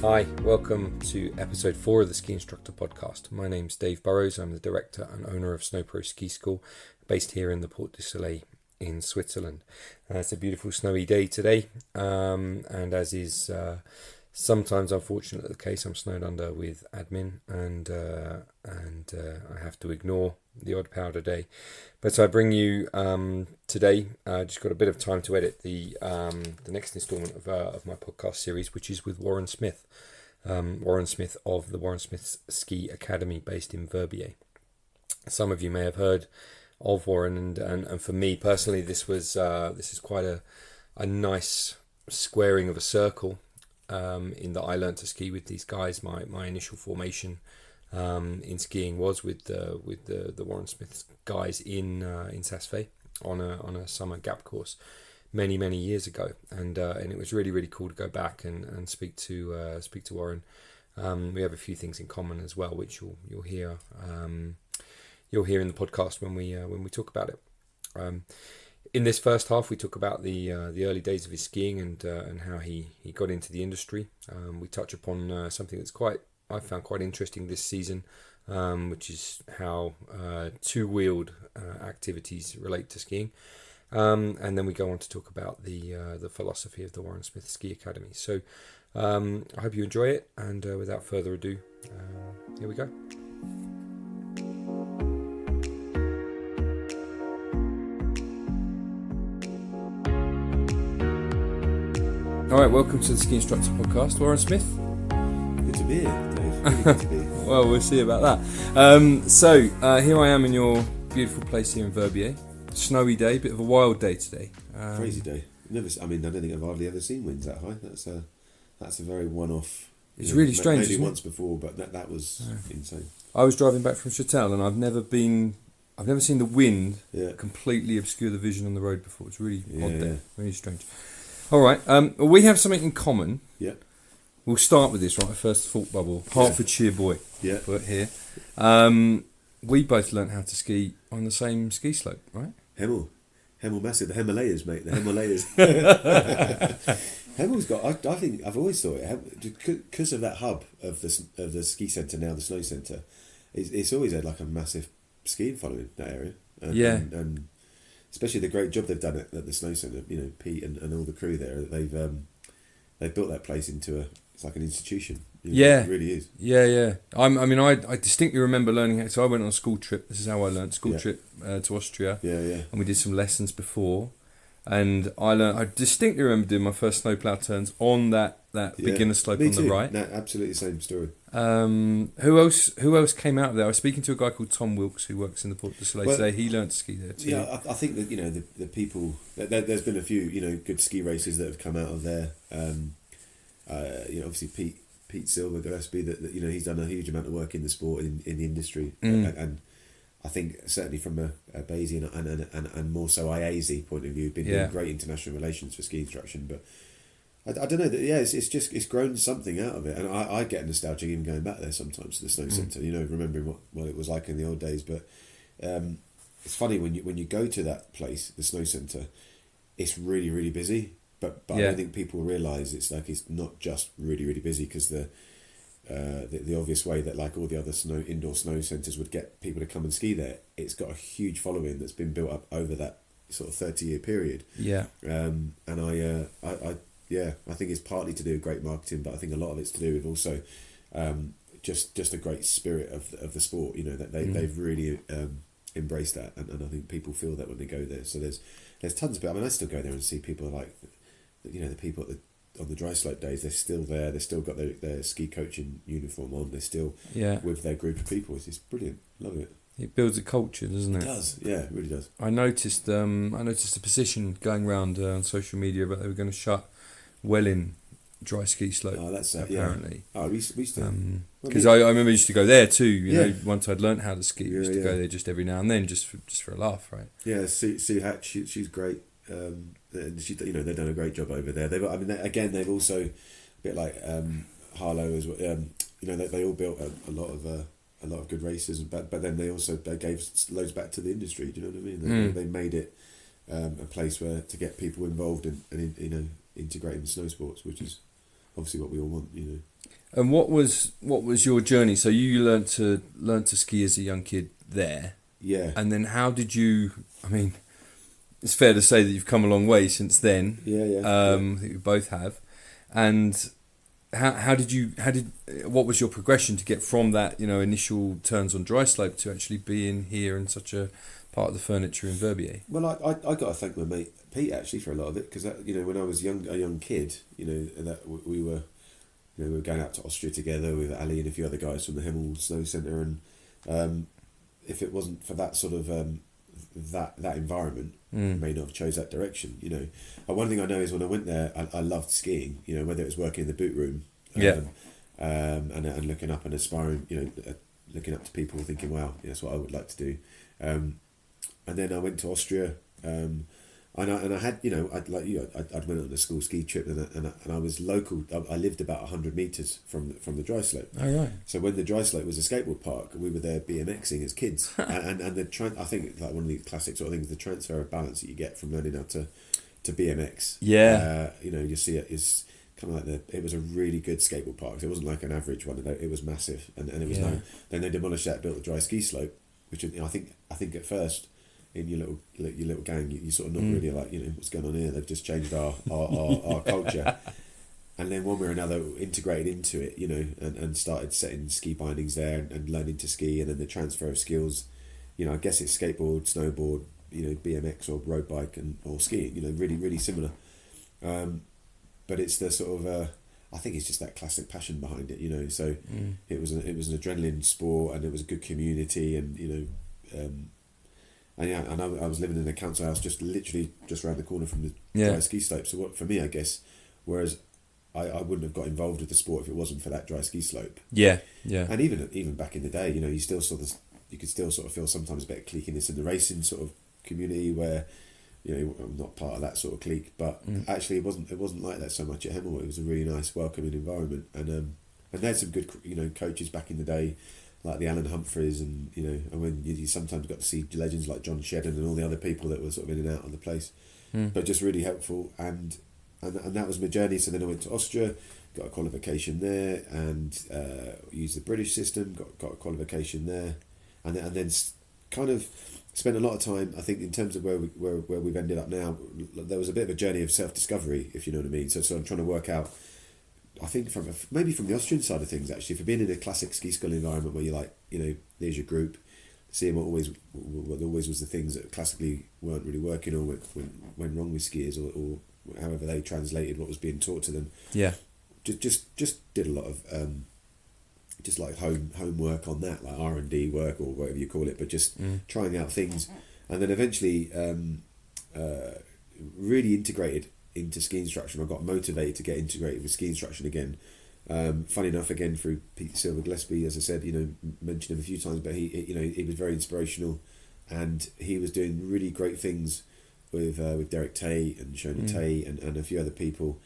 Hi, welcome to episode 4 of the Ski Instructor podcast. My name's Dave Burrows. I'm the director and owner of SnowPros Ski School, based here in the Port du Soleil in Switzerland. It's a beautiful snowy day today, and as is sometimes unfortunately the case, I'm snowed under with admin, and I have to ignore the odd powder day. But so I bring you today. Just got a bit of time to edit the next instalment of my podcast series, which is with Warren Smith. Warren Smith of the Warren Smith Ski Academy, based in Verbier. Some of you may have heard of Warren, and for me personally, this is quite a nice squaring of a circle. In that I learned to ski with these guys. My initial formation in skiing was with the Warren Smith guys in Saas Fee on a summer gap course many years ago, and it was really cool to go back and speak to Warren. We have a few things in common as well, which you'll hear in the podcast when we talk about it. In this first half, we talk about the early days of his skiing and how he got into the industry. We touch upon something that's I found quite interesting this season, which is how two-wheeled activities relate to skiing. And then we go on to talk about the philosophy of the Warren Smith Ski Academy. So I hope you enjoy it, and without further ado, here we go. All right, welcome to the Ski Instructor podcast. Warren Smith. Good to be here, Dave. Really good to be here. Well, we'll see about that. So here I am in your beautiful place here in Verbier. Snowy day, bit of a wild day today. Crazy day. I don't think I've hardly ever seen winds that high. That's a very one-off. It's really strange. Maybe once before, but that was insane. I was driving back from Chatel, and I've never seen the wind completely obscure the vision on the road before. It's really odd day, really strange. All right, we have something in common. Yeah. We'll start with this, right? First thought bubble. Hertfordshire boy. Yeah. Put here. We both learnt how to ski on the same ski slope, right? Hemel massive. The Himalayas, mate. The Himalayas. Hemel's got. I think I've always thought because of that hub of the ski centre now, the snow centre. It's always had like a massive skiing following that area. And especially the great job they've done at the snow centre. You know, Pete and all the crew there. They've built that place into it's like an institution. It really is. Yeah. I distinctly remember learning. So I went on a school trip. This is how I learned. Trip to Austria. Yeah. And we did some lessons before, and I distinctly remember doing my first snowplow turns on that beginner slope on the right. No, absolutely same story. Who else came out of there? I was speaking to a guy called Tom Wilkes, who works in the Port du Soleil today. He learned to ski there too. Yeah, I think that the people. There's been a few good ski races that have come out of there. Obviously Pete Silver Gillespie, that he's done a huge amount of work in the sport, in the industry, and I think certainly from a Basie and more so IASI point of view, been doing great international relations for ski instruction. But I don't know that. Yeah, it's grown something out of it, and I get nostalgic even going back there sometimes to the snow centre. Remembering what it was like in the old days. But it's funny when you go to that place, the snow centre, it's really busy. But I don't think people realise it's not just really busy, because the obvious way that like all the other indoor snow centres would get people to come and ski there, it's got a huge following that's been built up over that sort of 30-year period. Yeah. And I think it's partly to do with great marketing, but I think a lot of it's to do with also just a great spirit of the sport. That they've really embraced that, and I think people feel that when they go there. So there's tons of people. I still go there and see people like. The people on the dry slope days, they're still there. They've still got their ski coaching uniform on. They're still with their group of people. It's brilliant. Love it. It builds a culture, doesn't it? It does. Yeah, it really does. I noticed a position going around on social media about they were going to shut Welling dry ski slope. Oh, that's apparently. Yeah. Oh, we used to. Because I remember I used to go there too. Once I'd learnt how to ski, I used to go there just every now and then, just for a laugh, right? Yeah, Sue Hatch, she's great. They've done a great job over there. They've also a bit like Harlow as well. They all built a lot of good races, but then they gave loads back to the industry. Do you know what I mean? They made it a place where to get people involved and integrating snow sports, which is obviously what we all want. And what was your journey? So you learnt to ski as a young kid there. Yeah. And then how did you? I mean, it's fair to say that you've come a long way since then. Yeah. I think we both have. And what was your progression to get from that, initial turns on dry slope to actually being here in such a part of the furniture in Verbier? Well, I got to thank my mate Pete actually for a lot of it, because when I was a young kid, that we were going out to Austria together with Ali and a few other guys from the Hemel Snow Centre, and if it wasn't for that sort of that environment, I may not have chose that direction. One thing I know is when I went there, I loved skiing. Whether it was working in the boot room, and looking up and aspiring, looking up to people, thinking, wow, that's what I would like to do. And then I went to Austria, and I had, I'd went on a school ski trip, and I was local. I lived about 100 metres from the dry slope. Oh, right. So when the dry slope was a skateboard park, we were there BMXing as kids, and I think like one of the classic sort of things, the transfer of balance that you get from learning how to BMX. Yeah. You see it is kind of like it was a really good skateboard park. It wasn't like an average one. It was massive, and it was then they demolished that, built the dry ski slope, which I think at first, in your little gang, you sort of not really like, what's going on here. They've just changed our culture, and then one way or another integrated into it, and started setting ski bindings there and learning to ski, and then the transfer of skills. I guess it's skateboard, snowboard, BMX or road bike or skiing. Really really similar, but it's the sort of I think it's just that classic passion behind it. So it was an adrenaline sport, and it was a good community, and and I was living in a council house just around the corner from the dry ski slope. So for me, I guess, whereas I wouldn't have got involved with the sport if it wasn't for that dry ski slope. Yeah. And even back in the day, you could still sort of feel sometimes a bit of cliquiness in the racing sort of community where, I'm not part of that sort of clique, but actually it wasn't like that so much at Hemel. It was a really nice, welcoming environment, and they had some good coaches back in the day, like the Alan Humphreys, and and when you sometimes got to see legends like John Shedden and all the other people that were sort of in and out of the place, but just really helpful, and that was my journey. So then I went to Austria, got a qualification there, and used the British system, got a qualification there, and then kind of spent a lot of time, I think, in terms of where we've ended up now. There was a bit of a journey of self-discovery, if you know what I mean. So I'm trying to work out, I think maybe from the Austrian side of things, actually, for being in a classic ski school environment where you're like, there's your group, seeing what always was the things that classically weren't really working or went wrong with skiers, or however they translated what was being taught to them. Yeah. Just did a lot of just like homework on that, like R&D work or whatever you call it, but just trying out things, and then eventually really integrated into ski instruction. I got motivated to get integrated with ski instruction again. Funny enough, again through Pete Silver Gillespie, as I said, mentioned him a few times, but he was very inspirational, and he was doing really great things with Derek Tay and Shona Tay and a few other people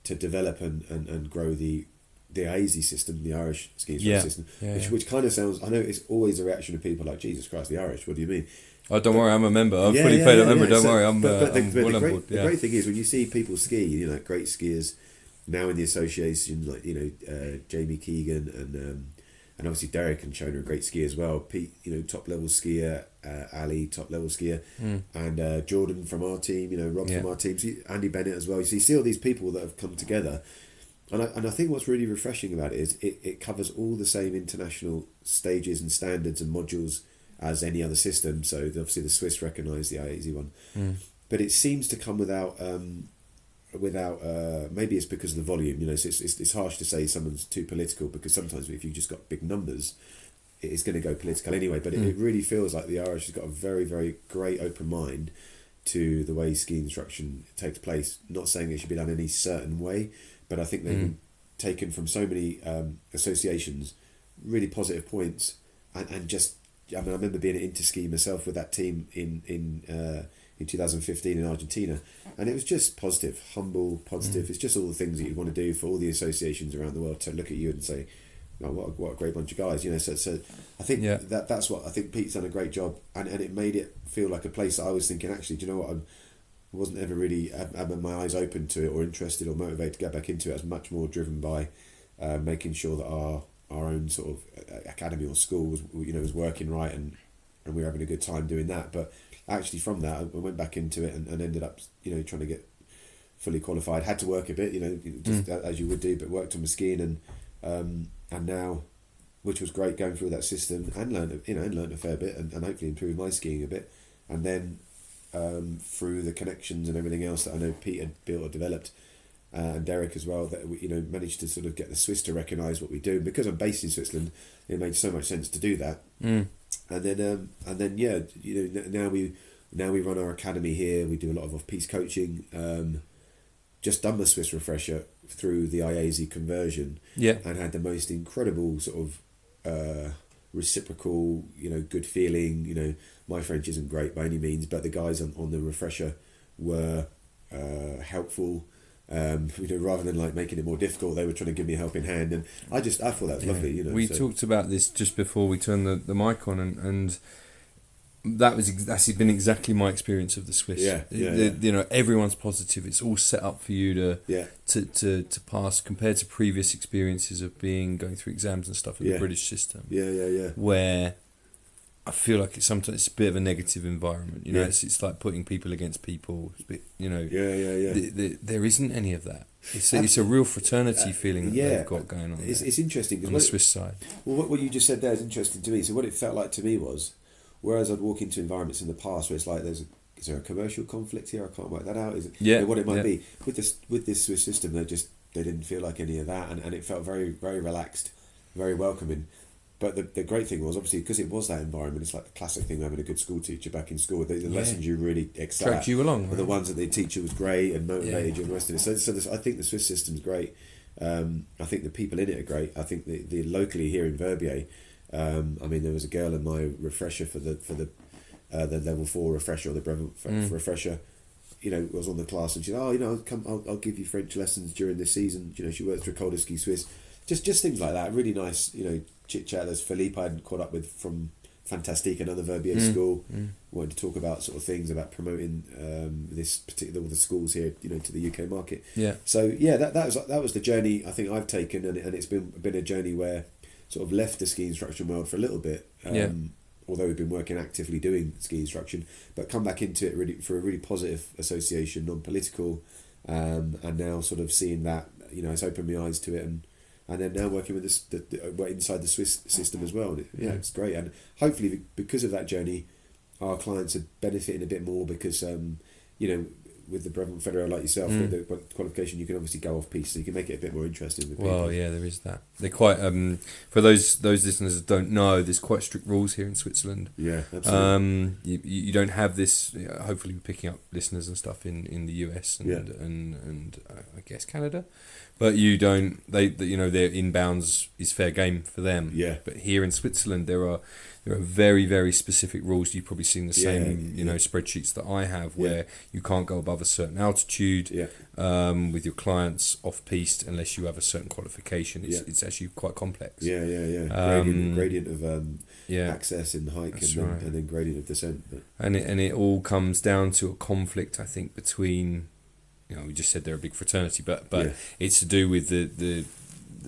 to develop and grow the ASI system, the Irish ski instruction system, which kind of sounds, I know it's always a reaction of people like, Jesus Christ, the Irish, what do you mean? Oh, don't worry, I'm a member. I'm fully paid member. Don't worry, I'm well on board. The great thing is when you see people ski, great skiers now in the association, like Jamie Keegan and obviously Derek and Shona are great skiers as well. Pete, top level skier, Ali, top level skier, and Jordan from our team, Rob from our team, Andy Bennett as well. You see all these people that have come together, and I think what's really refreshing about it is it covers all the same international stages and standards and modules as any other system. So obviously the Swiss recognise the IASI one, but it seems to come without maybe it's because of the volume. So it's harsh to say someone's too political, because sometimes if you've just got big numbers, it's going to go political anyway. But it really feels like the Irish has got a very, very great open mind to the way ski instruction takes place. Not saying it should be done any certain way, but I think they've been taken from so many associations, really positive points, and just, I remember being at Interski myself with that team in 2015 in Argentina, and it was just positive, humble, positive. It's just all the things that you'd want to do for all the associations around the world to look at you and say, what a great bunch of guys, So I think that's what I think Pete's done a great job, and it made it feel like a place that I was thinking, actually, do you know what, I wasn't ever really having my eyes open to it or interested or motivated to get back into it. I was much more driven by making sure that our own sort of academy or school was working right, and we were having a good time doing that. But actually from that, I went back into it and ended up trying to get fully qualified. Had to work a bit, just as you would do, but worked on my skiing and now, which was great, going through that system and learned a fair bit and hopefully improved my skiing a bit. And then through the connections and everything else that I know Pete had built or developed, and Derek as well, that we managed to sort of get the Swiss to recognise what we do. And because I'm based in Switzerland, it made so much sense to do that. And then now we run our academy here. We do a lot of off-piste coaching. Just done the Swiss refresher through the IASI conversion, and had the most incredible sort of reciprocal, good feeling. My French isn't great by any means, but the guys on the refresher were helpful. Rather than like making it more difficult, they were trying to give me a helping hand, and I thought that was lovely. We talked about this just before we turned the mic on, and that's been exactly my experience of the Swiss. Everyone's positive. It's all set up for you to pass, compared to previous experiences of going through exams and stuff in the British system. Where I feel like it's a bit of a negative environment. It's like putting people against people. It's a bit, there isn't any of that. It's a real fraternity feeling that they've got going on. It's interesting on the Swiss side. Well, what you just said there is interesting to me. So what it felt like to me was, whereas I'd walk into environments in the past where it's like, is there a commercial conflict here? I can't work that out. Is it? What it might be with this Swiss system, they didn't feel like any of that, and it felt very, very relaxed, very welcoming. But the great thing was, obviously, because it was that environment, it's like the classic thing of having a good school teacher back in school. The lessons you really excel dragged you along, were the ones that the teacher was great and motivated you and the rest of it. So I think the Swiss system's great. I think the people in it are great. I think the locally here in Verbier, there was a girl in my refresher for the level 4 refresher or the Brevant refresher. Was on the class, and she said, I'll give you French lessons during this season. She works for Col de Ski Suisse. Just things like that. Really nice, chit chat. There's Philippe I hadn't caught up with from Fantastique, another Verbier school. Wanted to talk about sort of things about promoting all the schools here, to the UK market. So that was the journey I think I've taken, and it's been a journey where sort of left the ski instruction world for a little bit. Although we've been working actively doing ski instruction, but come back into it really for a really positive association, non-political, and now sort of seeing that, it's opened my eyes to it, and then now working with inside the Swiss system as well. And it's great, and hopefully because of that journey, our clients are benefiting a bit more because with the Brevant Federer like yourself, with the qualification, you can obviously go off piste, so you can make it a bit more interesting with people. Well, there is that. They're quite for those listeners that don't know, there's quite strict rules here in Switzerland. Yeah, absolutely. You don't have this. Hopefully, we're picking up listeners and stuff in the US and I guess Canada, but you don't. Their inbounds is fair game for them. Yeah. But here in Switzerland, there are very, very specific rules. You've probably seen the same, spreadsheets that I have, where you can't go above a certain altitude with your clients off piste unless you have a certain qualification. It's actually quite complex. Gradient of access and hike, and then gradient of descent. And it all comes down to a conflict, I think, between. We just said they're a big fraternity, but it's to do with the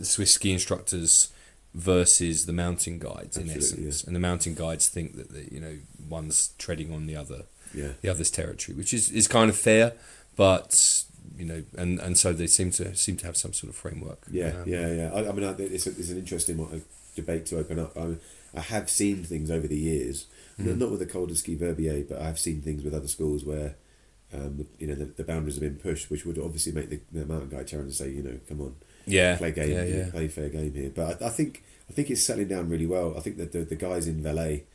Swiss ski instructors versus the mountain guides in essence, and the mountain guides think that one's treading on the other's territory, which is kind of fair, but and so they seem to have some sort of framework. It's an interesting debate to open up. I have seen things over the years, not with the Col de Ski Verbier, but I've seen things with other schools where the boundaries have been pushed, which would obviously make the mountain guide challenge say, come on, play game, play fair game here. But I think it's settling down really well. I think that the guys in Valais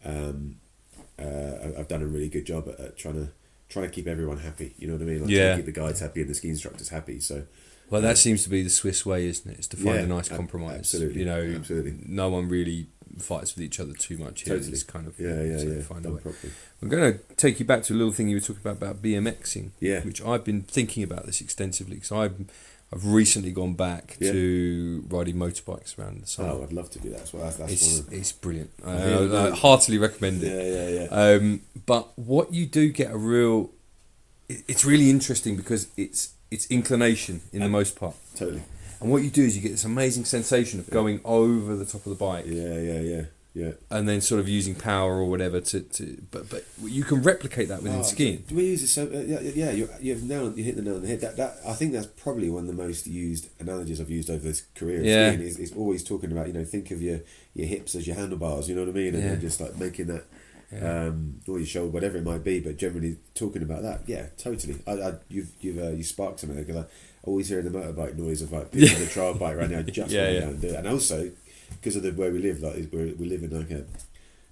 have done a really good job at trying to keep everyone happy. You know what I mean? Trying to keep the guides happy and the ski instructors happy. So. Well, that seems to be the Swiss way, isn't it? It's to find a nice compromise. Absolutely. Absolutely. No one really fights with each other too much here. Totally. It's kind of find a way. Properly. I'm going to take you back to a little thing you were talking about BMXing, yeah. which I've been thinking about this extensively because I've recently gone back to riding motorbikes around the summer. Oh, I'd love to do that. It's brilliant. I heartily recommend it. Yeah. But what you do get it's really interesting because it's inclination in the most part. Totally. And what you do is you get this amazing sensation of going over the top of the bike. Yeah. And then sort of using power or whatever but you can replicate that within skiing. Do we use it so? You hit the nail on the head. That I think that's probably one of the most used analogies I've used over this career of skiing. Is always talking about, think of your hips as your handlebars. You know what I mean? And then just like making that. Or your shoulder, whatever it might be, but generally talking about that, totally. You sparked something there, because I always hear the motorbike noise of like being on a trial bike right now. Just want to go and do it, and also because of the where we live, like we live in like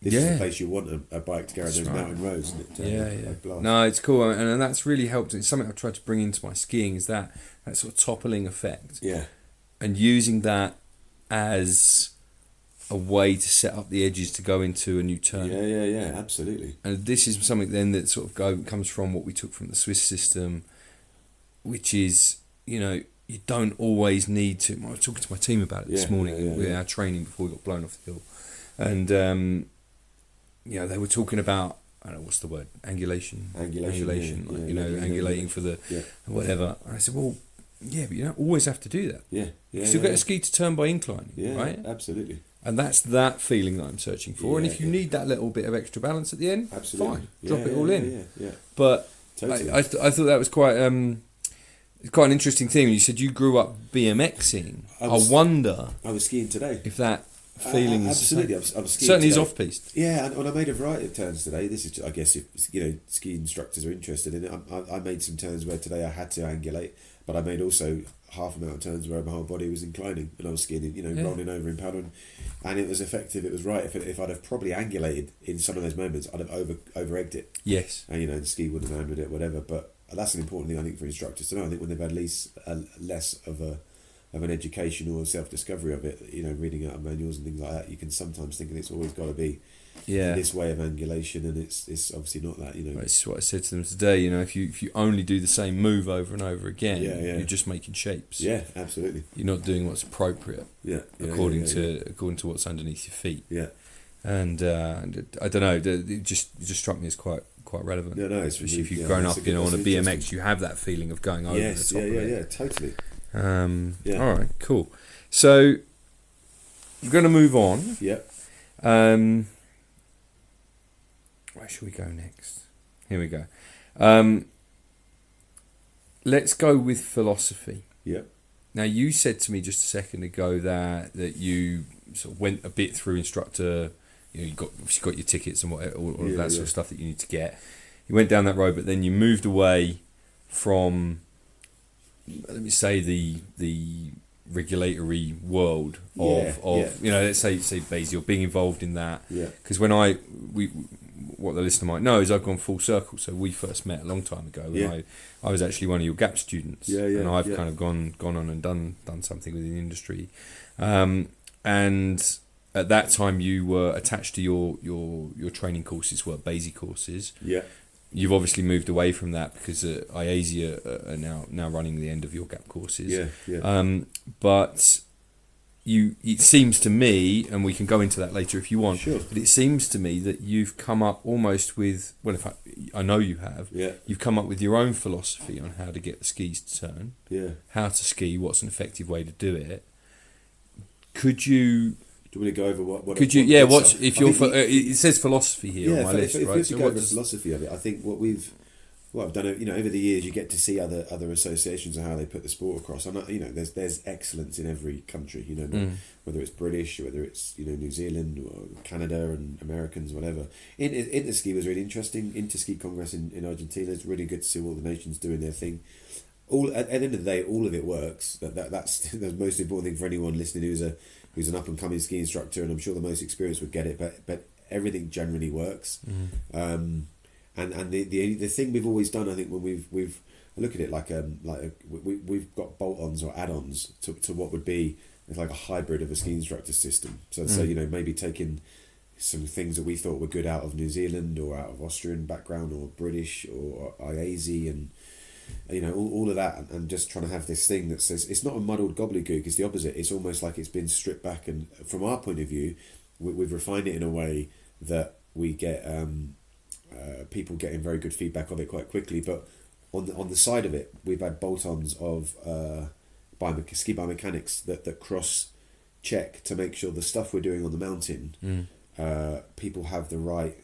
this is the place you want a bike to go around those mountain roads. No, it's cool, and that's really helped. It's something I've tried to bring into my skiing, is that sort of toppling effect. Yeah, and using that as a way to set up the edges to go into a new turn. Yeah, absolutely. And this is something then that sort of comes from what we took from the Swiss system, which is, you don't always need to. I was talking to my team about it this morning with our training before we got blown off the hill, and they were talking about, I don't know what's the word, angulation, angulating for the whatever. And I said, well, yeah, but you don't always have to do that. You still get a ski to turn by inclining, right? Absolutely. And that's that feeling that I'm searching for. And if you need that little bit of extra balance at the end, fine, drop it all in. But totally. I thought that was quite an interesting thing. You said you grew up BMXing. I wonder. I was skiing today. If that feeling is absolutely. I was skiing certainly today. Is off piste. Yeah, and I made a variety of turns today. This is, I guess, if ski instructors are interested in it. I made some turns where today I had to angulate, but I made also half amount of turns where my whole body was inclining, and I was skiing, rolling over in paddle, and it was effective. It was right. If I'd have probably angulated in some of those moments, I'd have over egged it. Yes. And the ski wouldn't have handled it, whatever. But that's an important thing, I think, for instructors to know. I think when they've had less of an education or self discovery of it, reading out of manuals and things like that, you can sometimes think that it's always got to be this way of angulation, and it's obviously not that. It's what I said to them today. If you only do the same move over and over again, you're just making shapes. Yeah, absolutely. You're not doing what's appropriate. According to what's underneath your feet. Yeah. And I don't know. It just struck me as quite relevant. No, especially if you've grown up, on a BMX, you have that feeling of going over the top of it. Yeah, totally. All right, cool. So we're going to move on. Yeah. Where should we go next? Here we go. Let's go with philosophy. Yeah. Now, you said to me just a second ago that you sort of went a bit through Instructor. You got your tickets and all of that sort of stuff that you need to get. You went down that road, but then you moved away from, let me say, the regulatory world of let's say Basie, or being involved in that. Because what the listener might know is I've gone full circle. So we first met a long time ago, and I was actually one of your GAP students, and I've kind of gone on and done something within the industry, and at that time you were attached to your training courses were Basie courses. You've obviously moved away from that because IASI are now running the end of your GAP courses. But it seems to me, and we can go into that later if you want, but it seems to me that you've come up almost with, well, in fact, I know you have, you've come up with your own philosophy on how to get the skis to turn, how to ski, what's an effective way to do it. Could you... Do you want to go over what could you? Yeah, what if you're? It says philosophy here on my list, right? If you go over the philosophy of it, I think what I've done, over the years, you get to see other associations and how they put the sport across. And there's excellence in every country. Whether it's British, or whether it's New Zealand or Canada and Americans, whatever. Interski was really interesting. Interski Congress in Argentina. It's really good to see all the nations doing their thing. At the end of the day, all of it works. That's the most important thing for anyone listening who's an up and coming ski instructor, and I'm sure the most experienced would get it. But everything generally works. And the thing we've always done, I think, when we've I look at it we've got bolt-ons or add-ons to what would be like a hybrid of a ski instructor system. So maybe taking some things that we thought were good out of New Zealand or out of Austrian background or British or IASI and all of that, and just trying to have this thing that says it's not a muddled gobbledygook. It's the opposite. It's almost like it's been stripped back, and from our point of view, we've refined it in a way that we get people getting very good feedback of it quite quickly. But on the side of it, we've had bolt-ons of ski biomechanics that cross check to make sure the stuff we're doing on the mountain, people have the right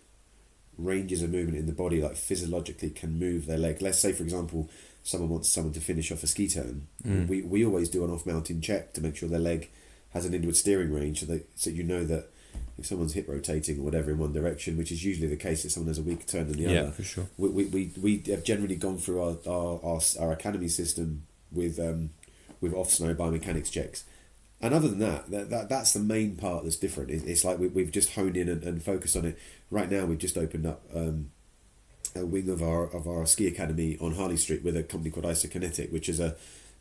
ranges of movement in the body, like physiologically can move their leg. Let's say, for example, someone wants someone to finish off a ski turn. We always do an off-mountain check to make sure their leg has an inward steering range, so you know that if someone's hip rotating or whatever in one direction, which is usually the case if someone has a weaker turn than the other. Yeah, for sure. We have generally gone through our academy system with off-snow biomechanics checks. And other than that's the main part that's different. It's like we've just honed in and focused on it. Right now, we've just opened up a wing of our ski academy on Harley Street with a company called Isokinetic, which is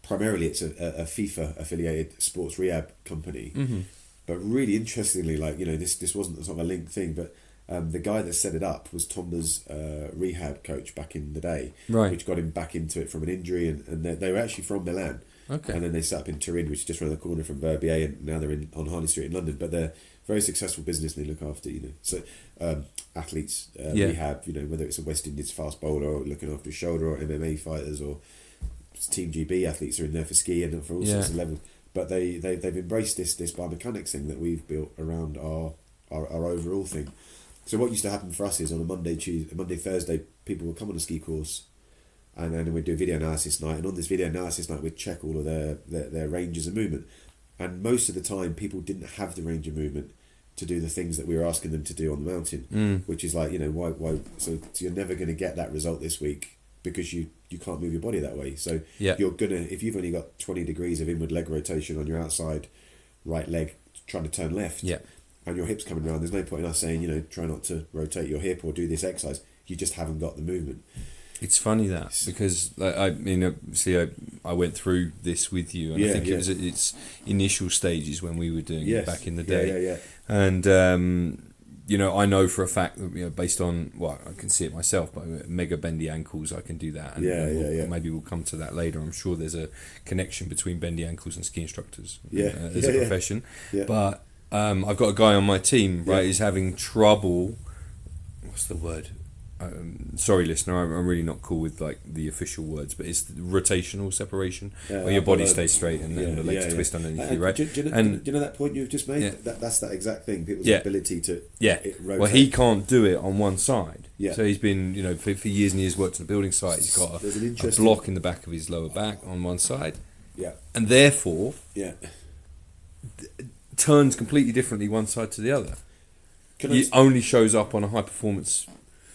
primarily it's a FIFA affiliated sports rehab company. Mm-hmm. But really interestingly, this wasn't sort of a linked thing, but the guy that set it up was Tomba's rehab coach back in the day, right, which got him back into it from an injury, and they were actually from Milan. Okay. And then they set up in Turin, which is just around the corner from Verbier, and now they're on Harley Street in London. But they're very successful business, and they look after athletes, rehab. Whether it's a West Indies fast bowler or looking after a shoulder, or MMA fighters, or Team GB athletes are in there for skiing and for all sorts of levels. But they've embraced this biomechanics thing that we've built around our overall thing. So what used to happen for us is on a Monday, Thursday, people would come on a ski course. And then we'd do a video analysis night, and on this video analysis night, we'd check all of their ranges of movement. And most of the time, people didn't have the range of movement to do the things that we were asking them to do on the mountain, which is like, why? So you're never going to get that result this week because you can't move your body that way. So you're gonna, if you've only got 20 degrees of inward leg rotation on your outside right leg trying to turn left, and your hip's coming around, there's no point in us saying, try not to rotate your hip or do this exercise. You just haven't got the movement. It's funny that, because obviously I went through this with you, and I think it was at its initial stages when we were doing it back in the day. And I know for a fact that based on I can see it myself, but mega bendy ankles, I can do that. And maybe we'll come to that later. I'm sure there's a connection between bendy ankles and ski instructors as a profession. Yeah. But I've got a guy on my team, right? He's having trouble. What's the word? Sorry, listener, I'm really not cool with the official words, but it's rotational separation, where your body stays straight and the legs twist underneath you, right? Do you know that point you've just made? Yeah. That's that exact thing. People's ability to rotate. Well, he can't do it on one side. Yeah. So he's been, for years and years worked on a building site. He's got a block in the back of his lower back on one side. Yeah. And therefore, turns completely differently one side to the other. It only shows up on a high performance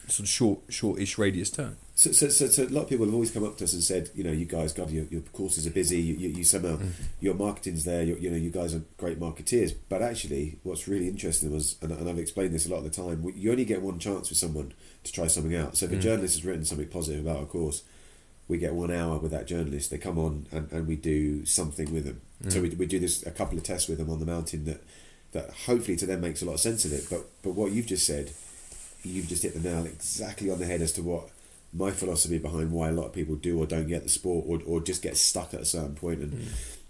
sort of short-ish radius turn. So a lot of people have always come up to us and said, you guys, God, your courses are busy. You somehow your marketing's there. You guys are great marketeers. But actually, what's really interesting was, and I've explained this a lot of the time, you only get one chance with someone to try something out. So if a journalist has written something positive about a course, we get 1 hour with that journalist. They come on and we do something with them. So we do a couple of tests with them on the mountain that hopefully to them makes a lot of sense of it. But what you've just said, you've just hit the nail exactly on the head as to what my philosophy behind why a lot of people do or don't get the sport or just get stuck at a certain point.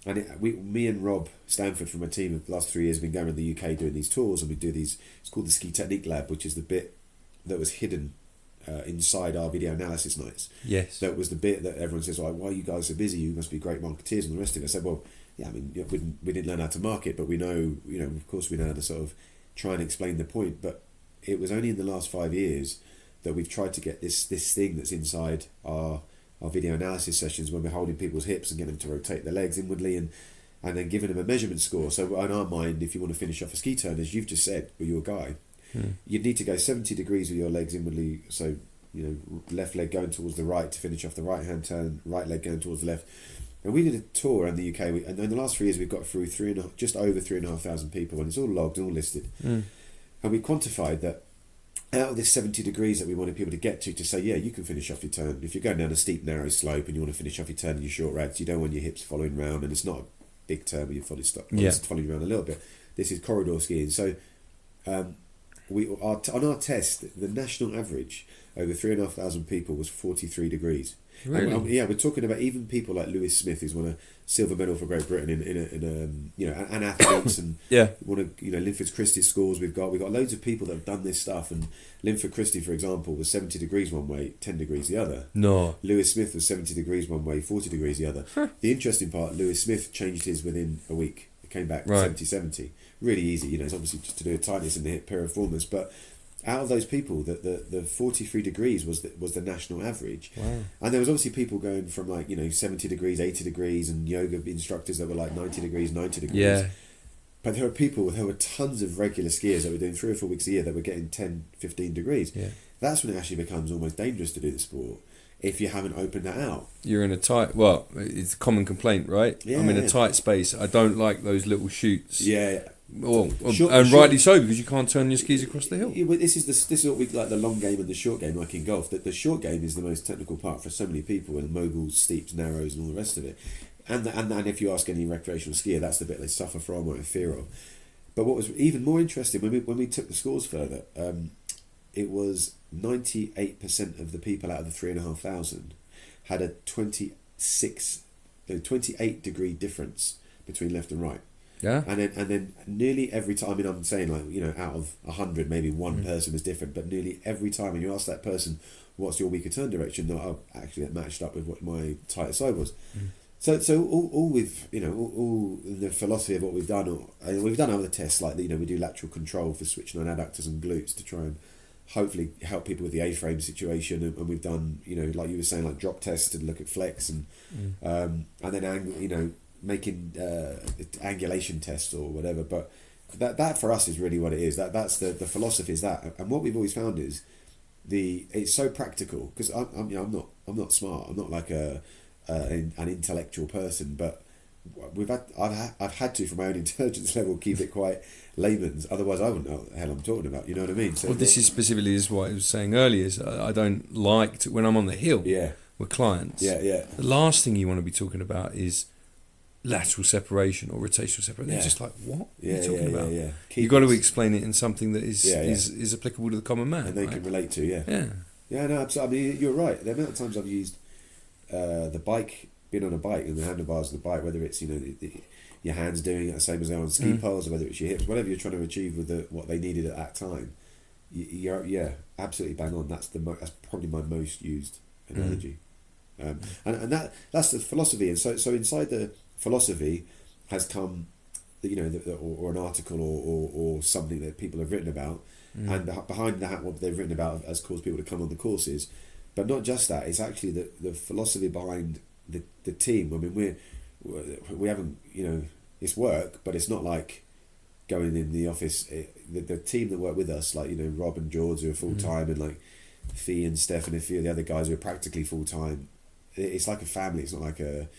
And me and Rob Stanford from my team of the last 3 years have been going around the UK doing these tours, and we do these, it's called the Ski Technique Lab, which is the bit that was hidden inside our video analysis nights. Yes. That was the bit that everyone says, why are you guys so busy? You must be great marketeers and the rest of it. I said, well, yeah, I mean, we didn't learn how to market, but we know, of course we know how to sort of try and explain the point. But it was only in the last 5 years that we've tried to get this thing that's inside our video analysis sessions when we're holding people's hips and getting them to rotate their legs inwardly and then giving them a measurement score. So in our mind, if you want to finish off a ski turn, as you've just said with your guy, you'd need to go 70 degrees with your legs inwardly. So, left leg going towards the right to finish off the right hand turn, right leg going towards the left. And we did a tour around the UK, and in the last 3 years we've got through just over 3,500 people, and it's all logged and all listed. And we quantified that out of this 70 degrees that we wanted people to get to say, yeah, you can finish off your turn. If you're going down a steep, narrow slope and you want to finish off your turn in your short rads, you don't want your hips following round, and it's not a big turn where you're following around a little bit. This is corridor skiing. So on our test, the national average over 3,500 people was 43 degrees. Really? And, we're talking about even people like Lewis Smith, who's won a silver medal for Great Britain and athletes and one of Linford Christie's schools. We've got loads of people that have done this stuff. And Linford Christie, for example, was 70 degrees one way, 10 degrees the other. No. Lewis Smith was 70 degrees one way, 40 degrees the other. Huh. The interesting part, Lewis Smith changed his within a week. It came back 70-70. Really easy. It's obviously just to do a tightness in the hip piriformis, but out of those people, the 43 degrees was the national average. Wow. And there was obviously people going from 70 degrees, 80 degrees, and yoga instructors that were like 90 degrees, 90 degrees. Yeah. But there were tons of regular skiers that were doing 3 or 4 weeks a year that were getting 10, 15 degrees. Yeah. That's when it actually becomes almost dangerous to do the sport if you haven't opened that out. You're in a tight, it's a common complaint, right? Yeah, I'm in a tight space. I don't like those little chutes. Yeah. Rightly so, because you can't turn your skis across the hill. Yeah, well, this is what we like, the long game and the short game, like in golf. That the short game is the most technical part for so many people, and moguls, steeps, narrows, and all the rest of it. And if you ask any recreational skier, that's the bit they suffer from or fear of. But what was even more interesting when we took the scores further, it was 98% of the people out of the 3,500 had a 28 degree difference between left and right. Yeah. And then nearly every time, I'm saying out of 100, maybe one person was different, but nearly every time when you ask that person, what's your weaker turn direction? Actually that matched up with what my tighter side was. So all with all the philosophy of what we've done, we've done other tests like we do lateral control for switching on adductors and glutes to try and hopefully help people with the A-frame situation, and we've done like you were saying, like drop tests to look at flex and then making angulation tests or whatever. But that for us is really what it is. That's the philosophy is that, and what we've always found is it's so practical, because I'm not smart. I'm not like an intellectual person, but I've had to, from my own intelligence level, keep it quite layman's. Otherwise, I wouldn't know what the hell I'm talking about. You know what I mean? So this is specifically is what I was saying earlier. Is I don't like to, when I'm on the hill with clients. The last thing you want to be talking about is lateral separation or rotational separation. They're just like, what are you talking about? You've got to explain it in something that is applicable to the common man, and they can relate to. No, absolutely. I mean, you're right. The amount of times I've used the bike, been on a bike and the handlebars of the bike, whether it's your hands doing it the same as they are on ski poles, or whether it's your hips, whatever you're trying to achieve with what they needed at that time. You're absolutely bang on. That's that's probably my most used analogy, and that's the philosophy. And so inside the philosophy has come, or an article or something that people have written about, and behind that, what they've written about has caused people to come on the courses. But not just that; it's actually the philosophy behind the team. I mean, we haven't, it's work, but it's not like going in the office. The team that work with us, like Rob and George, who are full time, and like Fee and Steph and a few of the other guys who are practically full time. It's like a family. It's not like a.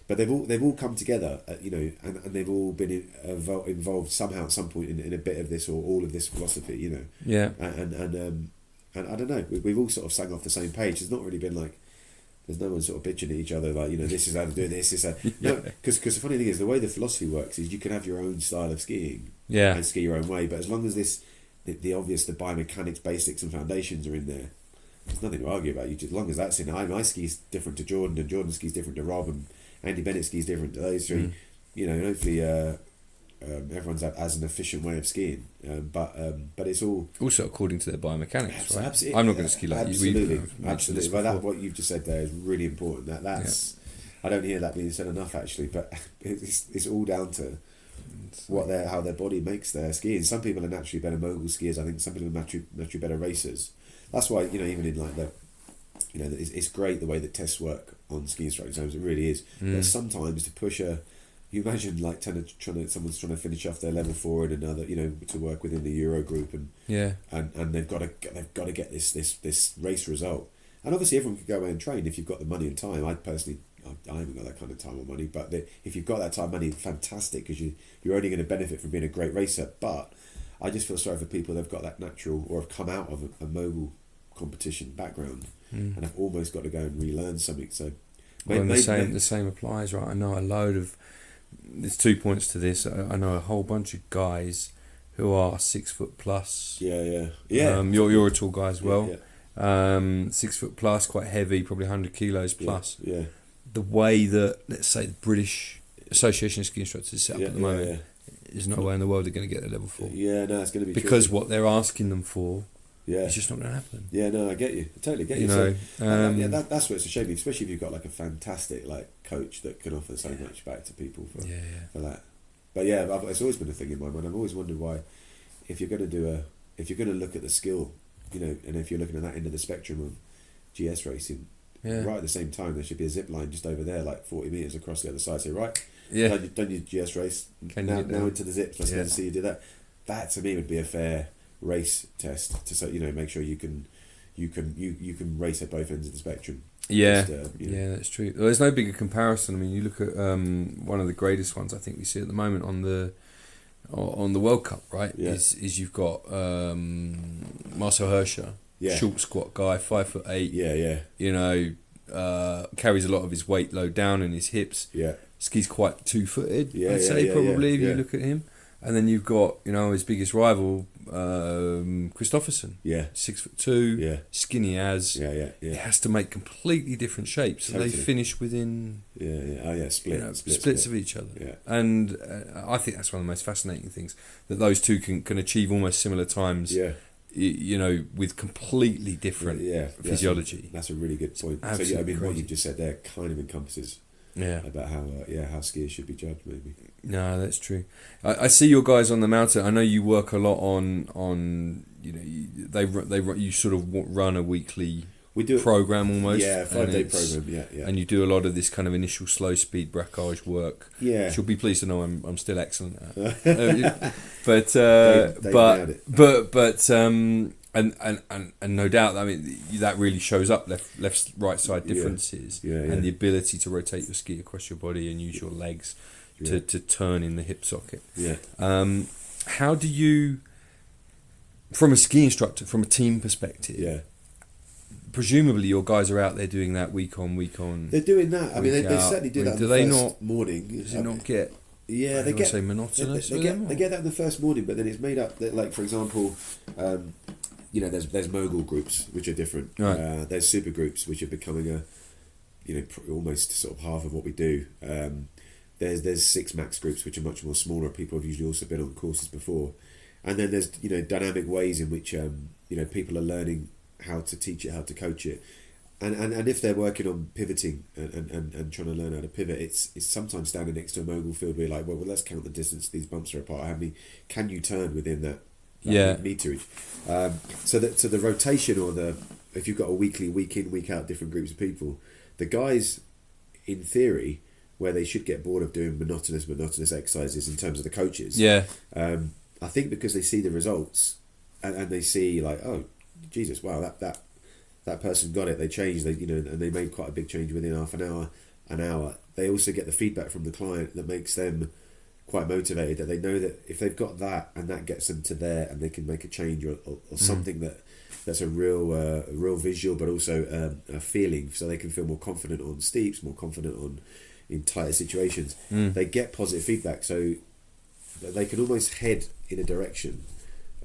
But they've all come together, and they've all been involved somehow at some point in a bit of this or all of this philosophy, Yeah. And I don't know. We've all sort of sang off the same page. It's not really been like. There's no one sort of bitching at each other like, this is how to do this. No, because the funny thing is, the way the philosophy works is you can have your own style of skiing and ski your own way, but as long as the biomechanics, basics and foundations are in there, there's nothing to argue about. As long as that's in, my ski's different to Jordan, and Jordan's ski's different to Rob, and Andy Bennett's ski's different to those three. And hopefully everyone's has an efficient way of skiing, but it's all also according to their biomechanics, right? Absolutely. I'm not going to ski like absolutely, you. Absolutely. But what you've just said there is really important. That's I don't hear that being said enough, actually. But it's all down to how their body makes their skiing. Some people are naturally better mogul skiers. I think some people are naturally better racers. That's why even in like it's great the way that tests work on ski instructor exams. It really is. But sometimes to push you imagine like someone's trying to finish off their level 4 in another, to work within the Euro group, and they've got to get this race result. And obviously everyone can go away and train if you've got the money and time. I haven't got that kind of time or money, but if you've got that time and money, fantastic, because you're only going to benefit from being a great racer. But I just feel sorry for people that've got that natural or have come out of a mogul competition background and have almost got to go and relearn something. So the same applies, right? I know a load of. There's 2 points to this. I know a whole bunch of guys who are 6 foot plus. Yeah. You're a tall guy as well. 6 foot plus, quite heavy, probably 100 kilos plus. Yeah. The way that, let's say, the British Association of Ski Instructors is set up at the moment, there's no way in the world they're going to get to level 4. Yeah, no, it's going to be because tricky. what they're asking them for, yeah, it's just not going to happen. Yeah, no, I get you. I totally get you. know, That's what it's a shame, especially if you've got like a fantastic like coach that can offer so much back to people for that. But yeah, it's always been a thing in my mind. I've always wondered why, if you're going to look at the skill, you know, and if you're looking at that end of the spectrum of GS racing, right at the same time there should be a zip line just over there, like 40 meters across the other side. So done your GS race, now into the zips. Let's go to see you do that. That to me would be a fair race test to make sure you can race at both ends of the spectrum. Yeah, that's true. Well, there's no bigger comparison. I mean, you look at one of the greatest ones I think we see at the moment on the World Cup, right? Yeah. Is you've got Marcel Hirscher, short squat guy, 5'8". Yeah. You know, carries a lot of his weight low down in his hips. Yeah. Skis quite 2-footed. Yeah, I'd say probably if you look at him. And then you've got, you know, his biggest rival, Christopherson. Yeah. 6'2". Yeah. Skinny as. Yeah. He has to make completely different shapes. So they finish within. Splits of each other. Yeah. And I think that's one of the most fascinating things, that those two can achieve almost similar times. Yeah. You know, with completely different physiology. That's a really good point. Absolutely so I mean, crazy. what you just said there kind of encompasses about how skiers should be judged, maybe. No, that's true. I see your guys on the mountain. I know you work a lot on you know, you sort of run a weekly program almost. Yeah, 5-day program. Yeah. And you do a lot of this kind of initial slow speed braquage work. Yeah. Which you'll be pleased to know I'm still excellent at. And no doubt, I mean, that really shows up left right side differences and the ability to rotate your ski across your body and use your legs to turn in the hip socket. Yeah. How do you, from a ski instructor, from a team perspective? Yeah. Presumably, your guys are out there doing that week on. They're doing that. I mean, they certainly do that. Do on they the first not? Morning? Does it not get? Yeah, they get. Say monotonous. They get that in the first morning, but then it's made up. That, like, for example, you know, there's mogul groups which are different. Right. There's super groups which are becoming almost sort of half of what we do. There's 6 max groups which are much more smaller. People have usually also been on courses before, and then there's dynamic ways in which people are learning how to teach it, how to coach it, and if they're working on pivoting and trying to learn how to pivot, it's sometimes standing next to a mogul field where you're like, well, let's count the distance these bumps are apart. How many can you turn within that meterage? So the rotation, or if you've got a weekly, week in, week out different groups of people, the guys in theory, where they should get bored of doing monotonous exercises in terms of the coaches. Yeah. I think because they see the results and they see like, oh, Jesus, wow, that person got it. They changed. And they made quite a big change within half an hour. They also get the feedback from the client that makes them quite motivated. That they know that if they've got that and that gets them to there, and they can make a change or something that's a real visual, but also a feeling, so they can feel more confident on steeps, more confident in tighter situations. They get positive feedback, so they can almost head in a direction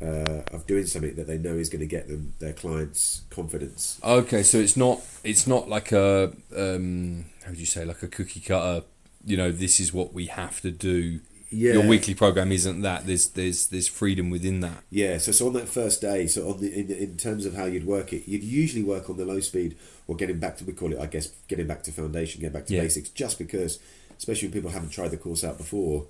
of doing something that they know is going to get them, their clients' confidence. Okay, so it's not like a how would you say, like a cookie cutter. This is what we have to do. Yeah. Your weekly program isn't that. There's freedom within that. Yeah. So on that first day, in terms of how you'd work it, you'd usually work on the low speed or getting back to, we call it, I guess, getting back to foundation, getting back to basics. Just because, especially when people haven't tried the course out before,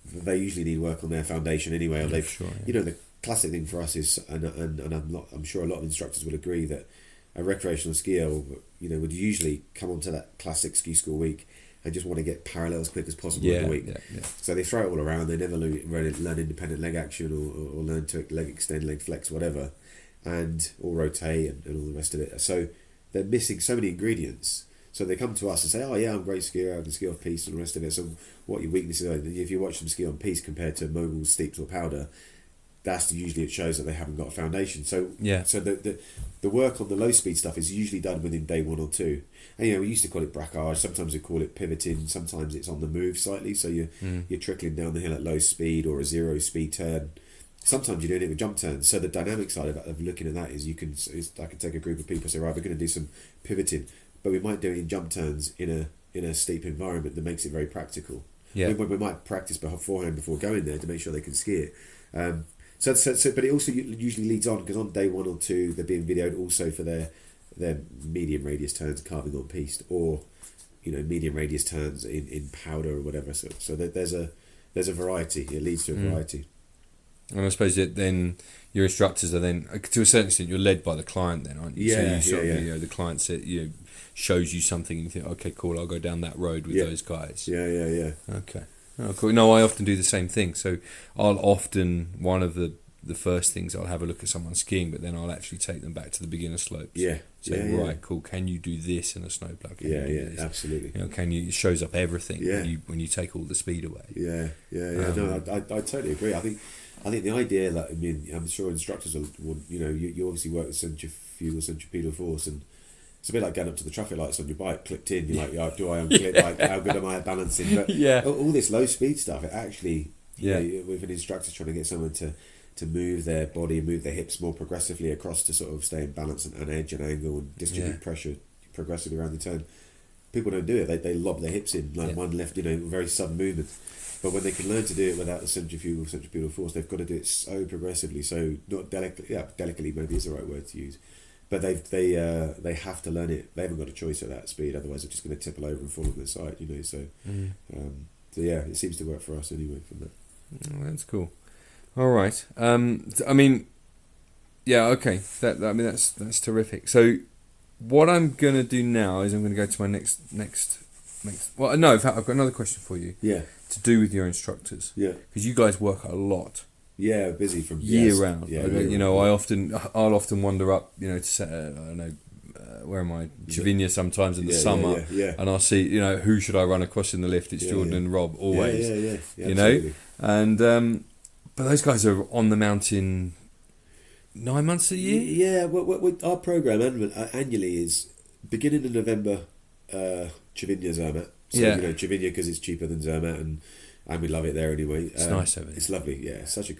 they usually need work on their foundation anyway. Or they've, the classic thing for us is, and I'm sure a lot of instructors will agree that a recreational skier would usually come onto that classic ski school week and just want to get parallel as quick as possible in the week. Yeah. So they throw it all around. They never learn independent leg action or learn to leg extend, leg flex, whatever, or rotate and all the rest of it. So they're missing so many ingredients. So they come to us and say, oh yeah, I'm a great skier, I can ski off piste and the rest of it. So what are your weaknesses are? If you watch them ski on piste compared to moguls, steeps or powder, usually it shows that they haven't got a foundation. So so the work on the low speed stuff is usually done within day 1 or 2. And we used to call it braquage, sometimes we call it pivoting, sometimes it's on the move slightly, so you're trickling down the hill at low speed or a 0 speed turn. sometimes you're doing it with jump turns. So the dynamic side of looking at that is I can take a group of people and say, right, we're going to do some pivoting, but we might do it in jump turns in a steep environment that makes it very practical. Yeah. We might practice beforehand before going there to make sure they can ski it. So, but it also usually leads on, because on day 1 or 2 they're being videoed also for their medium radius turns carving on piste, or medium radius turns in powder or whatever. So there's a variety. It leads to a variety. And I suppose that then your instructors are then, to a certain extent, you're led by the client then, aren't you? Yeah, so the client shows you something and you think, okay, cool, I'll go down that road with those guys. Yeah. Okay. Oh, cool. No, I often do the same thing. So I'll often, one of the first things, I'll have a look at someone skiing, but then I'll actually take them back to the beginner slopes. Yeah. Say, right, cool, can you do this in a snowplow? Absolutely. It shows up everything when you take all the speed away. Yeah. No, I totally agree. I think the idea that, I'm sure instructors will you obviously work with centrifugal force, and it's a bit like going up to the traffic lights on your bike, clipped in. You're like, do I unclip? Like, how good am I at balancing? But all this low speed stuff, it actually, with an instructor trying to get someone to move their body, move their hips more progressively across to sort of stay in balance and edge and angle and distribute pressure progressively around the turn. People don't do it. They lob their hips in one left, very sudden movement. But when they can learn to do it without the centrifugal force, they've got to do it so progressively, so not delicately maybe is the right word to use. But they have to learn it. They haven't got a choice at that speed, otherwise they're just going to tipple over and fall on their side, So it seems to work for us anyway from that. Oh, that's cool. All right. Okay. That's terrific. So what I'm going to do now is I'm going to go to my next. Well, no, in fact, I've got another question for you. Yeah. To do with your instructors. Yeah. Because you guys work a lot. Yeah, busy from year round. Yeah, I'll often wander up, to set, I don't know, where am I? Chavinia sometimes in the summer, and I'll see, who should I run across in the lift? It's Jordan and Rob always. Yeah, absolutely. And but those guys are on the mountain 9 months a year. Yeah, our program annually is beginning of November. Chavinia Zermatt. So Chavinia because it's cheaper than Zermatt, and we love it there anyway. It's nice over there. It's lovely, yeah. Such a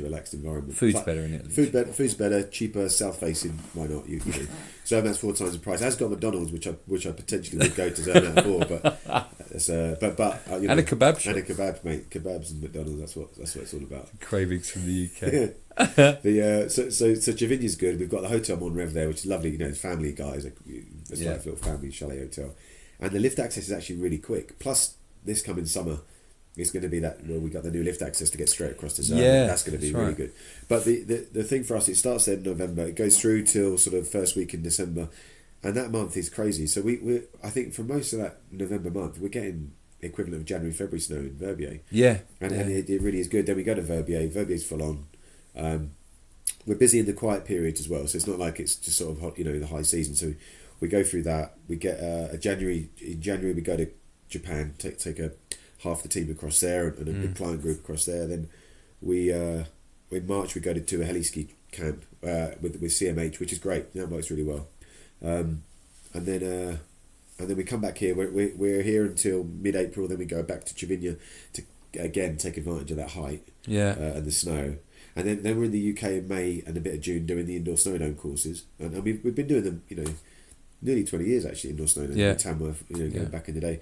relaxed environment. Food's better in it. Food's better, cheaper, south facing. Why not? You know. Zermatt's 4 times the price. It has got McDonald's, which I potentially would go to Zermatt for, but and a kebab shop. And a kebab, mate. Kebabs and McDonald's. That's what it's all about. Cravings from the UK. So Chavinia's good. We've got the Hotel Mon Rev there, which is lovely. Family guys. It's like a little family chalet hotel, and the lift access is actually really quick. Plus, this coming summer, it's going to be we got the new lift access to get straight across to Zermatt. Yeah, that's going to be really good. But the thing for us, it starts there in November. It goes through till sort of first week in December, and that month is crazy. So we I think for most of that November month, we're getting equivalent of January, February snow in Verbier. Yeah, and it really is good. Then we go to Verbier. Verbier's full on. We're busy in the quiet period as well, so it's not like it's just sort of hot, the high season. So we go through that. We get in January we go to Japan, take a half the team across there and a big client group across there. Then we in March we go to a heli ski camp with CMH, which is great. That works really well. And then we come back here. We're here until mid-April. Then we go back to Chavinia to again take advantage of that height and the snow. And then we're in the UK in May and a bit of June doing the indoor snow dome courses. And we've been doing them, nearly 20 years actually, indoor snow dome in Tamworth, going back in the day.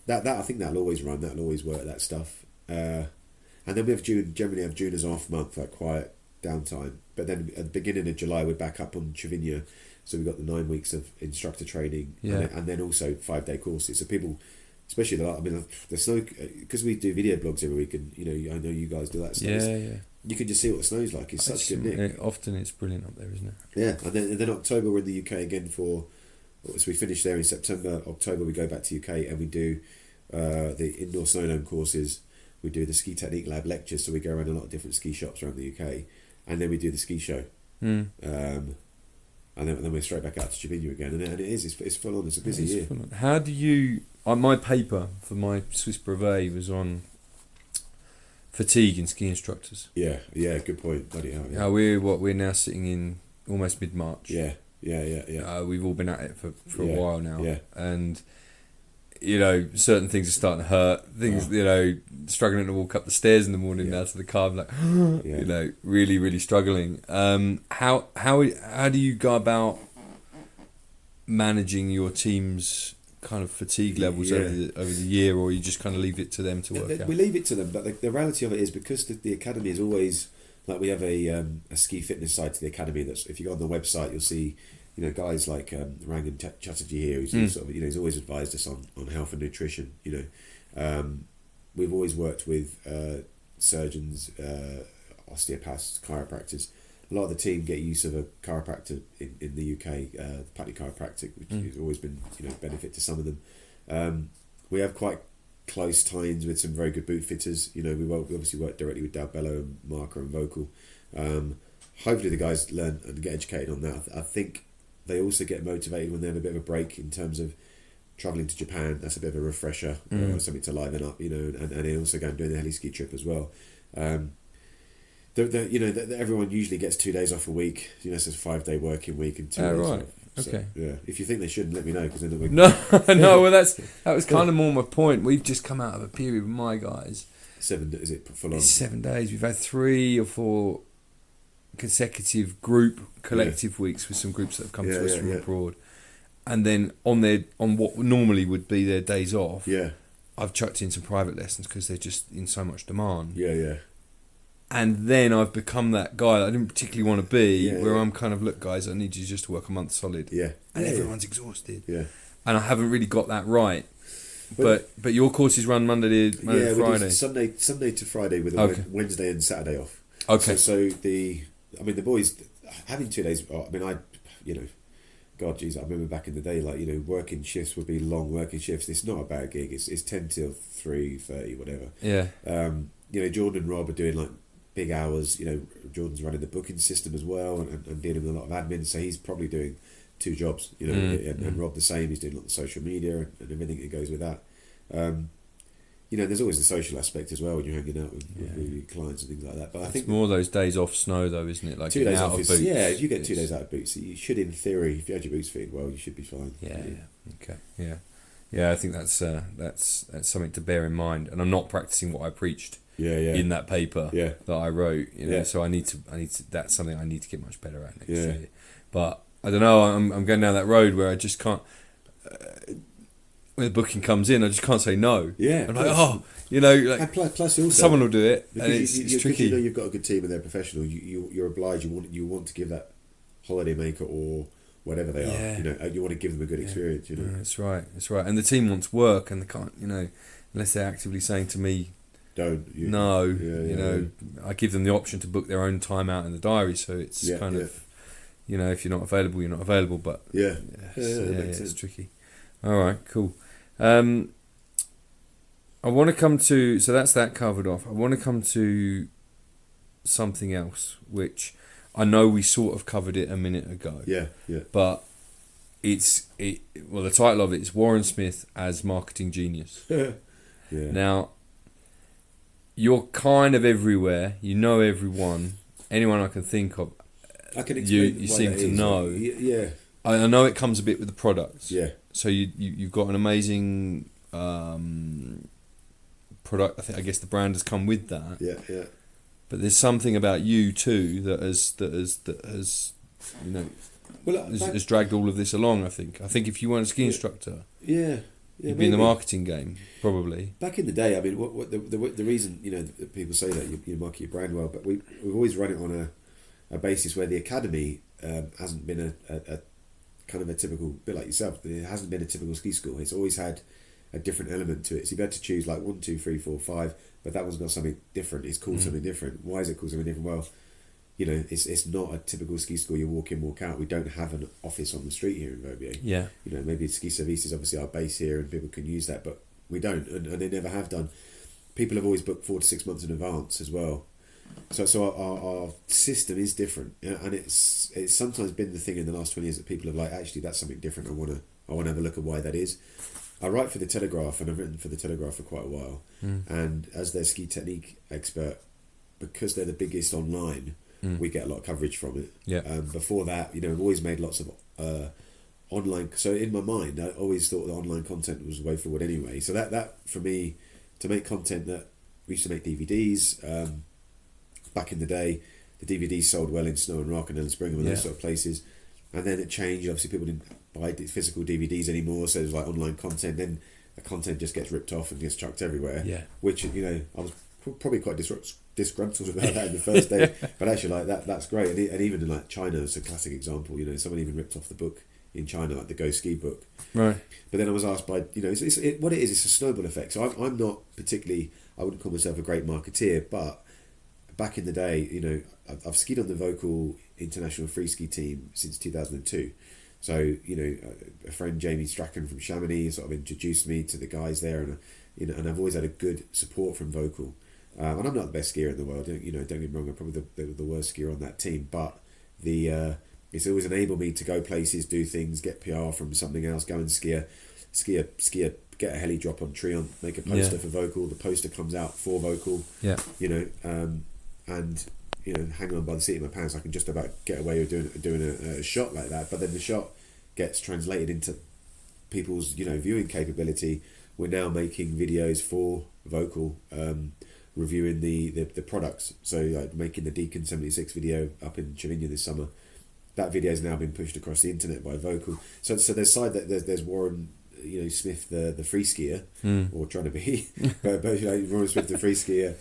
That I think that'll always run, that'll always work, that stuff. And then we have generally have June as an off month, like quiet downtime. But then at the beginning of July, we're back up on Chavinia. So we've got the 9 weeks of instructor training and then also 5-day courses. So people, especially the snow, because we do video blogs every week, and I know you guys do that stuff. Yeah. You can just see what the snow's like. It's such good nick. Often it's brilliant up there, isn't it? Yeah, and then October we're in the UK again so we finish there in September. October we go back to UK and we do the indoor snow dome courses. We do the Ski Technique Lab lectures, so we go around a lot of different ski shops around the UK, and then we do the ski show. And then we're straight back out to Chavinia again, and it's full on. It's a busy year. How do you? My paper for my Swiss brevet was on fatigue in ski instructors. Yeah, good point. Bloody hell. Yeah. How we're now sitting in almost mid-March. Yeah. We've all been at it for a while now. Yeah. And certain things are starting to hurt. Things, struggling to walk up the stairs in the morning now to the car. I'm like, really, really struggling. How do you go about managing your team's kind of fatigue levels over the year, or you just kind of leave it to them to work out? We leave it to them, but the reality of it is, because the academy is always, like, we have a ski fitness side to the academy. That's, if you go on the website, you'll see, guys like Rangan Chatterjee here, who's sort of, he's always advised us on health and nutrition. We've always worked with surgeons, osteopaths, chiropractors. A lot of the team get use of a chiropractor in the UK, Putney Chiropractic, which has always been benefit to some of them. We have quite close tie-ins with some very good boot fitters. We obviously work directly with Dal Bello and Marker and Vocal. Hopefully the guys learn and get educated on that. I think they also get motivated when they have a bit of a break in terms of travelling to Japan. That's a bit of a refresher, something to liven up, and they also go and do the heli ski trip as well. Everyone usually gets 2 days off a week. So it's a 5-day working week and 2 days off. So, okay. Yeah. If you think they shouldn't, let me know, because then we no. Well, that was kind of more my point. We've just come out of a period with my guys. 7 days. Is it full on? It's 7 days. We've had 3 or 4 consecutive collective weeks with some groups that have come to us from abroad, and then on what normally would be their days off, I've chucked in some private lessons because they're just in so much demand. And then I've become that guy that I didn't particularly want to be, I'm kind of, look, guys, I need you just to work a month solid. And everyone's exhausted. And I haven't really got that right. But your courses run Monday to Friday. We do Sunday to Friday with a Wednesday and Saturday off. Okay. So the boys having 2 days. God, geez, I remember back in the day, working shifts would be long working shifts. It's not a bad gig. It's 10 till 3:30, whatever. Jordan and Rob are doing big hours. Jordan's running the booking system as well, and dealing with a lot of admin. So he's probably doing 2 jobs. And Rob the same. He's doing a lot of social media and everything that goes with that. There's always the social aspect as well when you're hanging out with your clients and things like that. But I think it's more those days off snow, though, isn't it? 2 days out off of boots. If you get 2 days out of boots, you should, in theory, if you had your boots fitted well, you should be fine. Okay. I think that's something to bear in mind. And I'm not practicing what I preached. In that paper that I wrote, so I need to. That's something I need to get much better at next year. But I don't know. I'm going down that road where I just can't. When the booking comes in, I just can't say no. I'm and plus also, someone will do it, and it's tricky. You've got a good team and they're professional. You're obliged. You want to give that holiday maker or whatever they are. You want to give them a good experience. That's right. And the team wants work, and they can't. Unless they're actively saying to me, don't. I give them the option to book their own time out in the diary, so it's kind of, if you're not available, you're not available. But it's tricky. All right, cool. I want to come to, so that's that covered off. I want to come to something else, which I know we sort of covered it a minute ago. But the title of it is Warren Smith as Marketing Genius. Now, you're kind of everywhere. You know everyone. Anyone I can think of. I can explain. You seem to know. I know it comes a bit with the products. So you've got an amazing product. I guess the brand has come with that. But there's something about you too that has dragged all of this along. I think if you weren't a ski instructor. You'd be in the marketing game, probably. Back in the day, what the reason that people say that you market your brand well, but we've always run it on a basis where the academy hasn't been a kind of a typical, bit like yourself. It hasn't been a typical ski school. It's always had a different element to it. So you've had to choose 1, 2, 3, 4, 5, but that one's got something different. It's called something different. Why is it called something different? Well, it's not a typical ski school. You walk in, walk out. We don't have an office on the street here in Verbier. Maybe Ski Service is obviously our base here and people can use that, but we don't, and they never have done. People have always booked 4 to 6 months in advance as well. So our system is different, and it's sometimes been the thing in the last 20 years that people have actually that's something different. I want to have a look at why that is. I write for the Telegraph, and I've written for the Telegraph for quite a while, and as their ski technique expert, because they're the biggest online. We get a lot of coverage from it. Before that, we've always made lots of online. So in my mind, I always thought that online content was the way forward anyway. So that for me, to make content, that we used to make DVDs back in the day. The DVDs sold well in Snow and Rock and Ellis Brigham and those sort of places. And then it changed. Obviously, people didn't buy physical DVDs anymore, so it was like online content. Then the content just gets ripped off and gets chucked everywhere. Yeah. Which, I was probably quite disgruntled about that in the first day. But actually, like that's great. And even in like China, it's a classic example. Someone even ripped off the book in China, like the Go Ski book. Right. But then I was asked by, what it is, it's a snowball effect. So I'm not particularly, I wouldn't call myself a great marketeer, but back in the day, I've skied on the Vocal International Free Ski team since 2002. So, a friend, Jamie Strachan from Chamonix, sort of introduced me to the guys there, and and I've always had a good support from Vocal. And I'm not the best skier in the world, don't get me wrong, I'm probably the worst skier on that team, but it's always enabled me to go places, do things, get PR from something else, go and ski, get a heli drop on Treant, make a poster for Vocal, the poster comes out for Vocal, and hanging on by the seat of my pants, I can just about get away with doing a shot like that. But then the shot gets translated into people's viewing capability. We're now making videos for Vocal, reviewing the products. So like making the Deacon 76 video up in Chavinia this summer. That video has now been pushed across the internet by Vocal. So there's there's Warren Smith, the free skier, or trying to be, but Warren Smith, the free skier,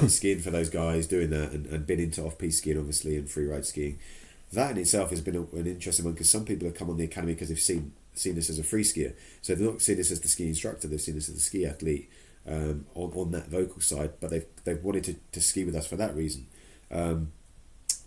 skiing for those guys, doing that, and been into off-piste skiing, obviously, and freeride skiing. That in itself has been an interesting one, because some people have come on the academy because they've seen this as a free skier. So they've not seen this as the ski instructor; they've seen this as the ski athlete on that Vocal side. But they've wanted to ski with us for that reason.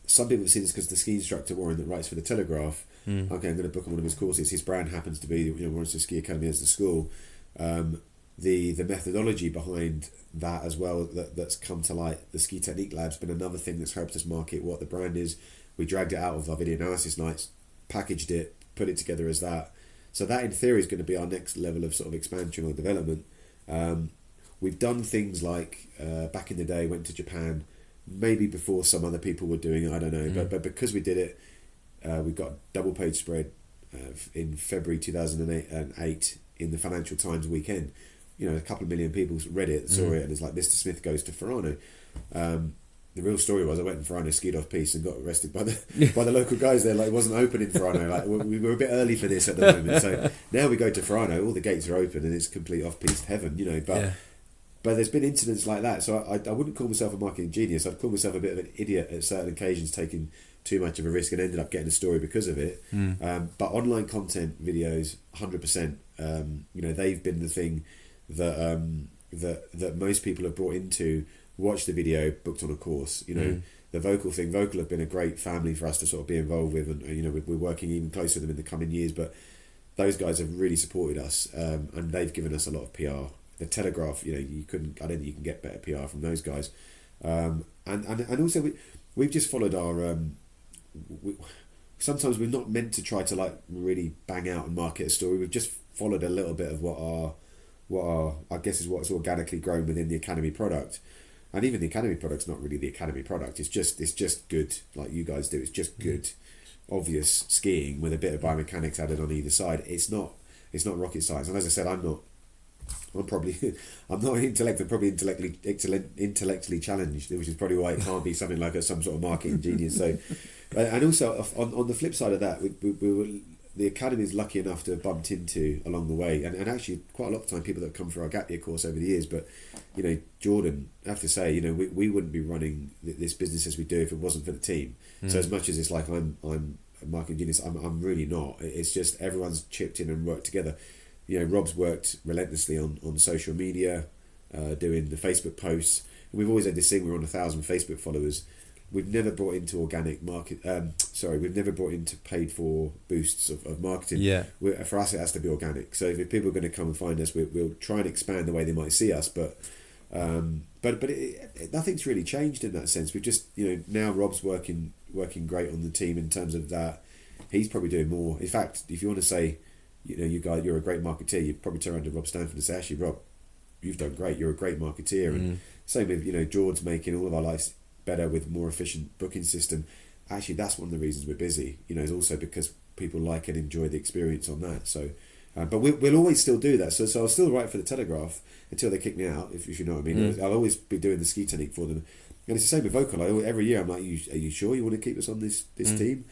Some people have seen this because the ski instructor, Warren, that writes for the Telegraph. Okay, I'm going to book on one of his courses. His brand happens to be Warren Smith Ski Academy as the school. The methodology behind that as well, that's come to light. The Ski Technique Lab's been another thing that's helped us market what the brand is. We dragged it out of our video analysis nights, packaged it, put it together as that. So that in theory is going to be our next level of sort of expansion or development. We've done things like back in the day, went to Japan, maybe before some other people were doing it, I don't know, but because we did it, we got a double page spread in February 2008 in the Financial Times weekend. A couple of million people read it, saw it, and it's like Mr. Smith goes to Furano. The real story was I went in Furano, skied off piste, and got arrested by the local guys there. Like, it wasn't open in Furano. Like, we were a bit early for this at the moment. So now we go to Furano, all the gates are open, and it's complete off piste heaven. But there's been incidents like that. So I wouldn't call myself a marketing genius. I'd call myself a bit of an idiot at certain occasions, taking too much of a risk and ended up getting a story because of it. But online content videos, 100%. They've been the thing that most people have brought into, watched the video, booked on a course. The Vocal thing. Vocal have been a great family for us to sort of be involved with, and we're working even closer with them in the coming years. But those guys have really supported us, and they've given us a lot of PR. The Telegraph, I don't think you can get better PR from those guys. And also we've just followed our. Sometimes we're not meant to try to like really bang out and market a story. We've just followed a little bit of what our I guess is what's organically grown within the Academy product. And even the Academy product's not really the Academy product. It's just good, like you guys do. It's just good, obvious skiing with a bit of biomechanics added on either side. It's not rocket science. And as I said, I'm not intellect. I'm probably intellectually challenged, which is probably why it can't be something like some sort of marketing genius. So, and also on the flip side of that, we were, the Academy is lucky enough to have bumped into along the way, and actually quite a lot of time people that have come through our gap year course over the years. But Jordan, I have to say, we wouldn't be running this business as we do if it wasn't for the team. So as much as it's like I'm a marketing genius, I'm really not. It's just everyone's chipped in and worked together. Rob's worked relentlessly on social media, doing the Facebook posts. We've always had this thing, we're on 1,000 Facebook followers. We've never brought into organic market. We've never brought into paid for boosts of marketing. Yeah. For us, it has to be organic. So if people are going to come and find us, we'll try and expand the way they might see us. But nothing's really changed in that sense. We've just now Rob's working great on the team in terms of that. He's probably doing more. In fact, if you want to say, you guys, you're a great marketeer, you'd probably turn around to Rob Stanford and say, actually, Rob, you've done great. You're a great marketeer. And same with George's making all of our lives better with more efficient booking system. actually that's one of the reasons we're busy. You know, is also because people like and enjoy the experience on that. So, but we'll always still do that. So I'll still write for the Telegraph until they kick me out. If you know what I mean, I'll always be doing the ski technique for them. And it's the same with vocal. Every year I'm like, are you sure you want to keep us on this team?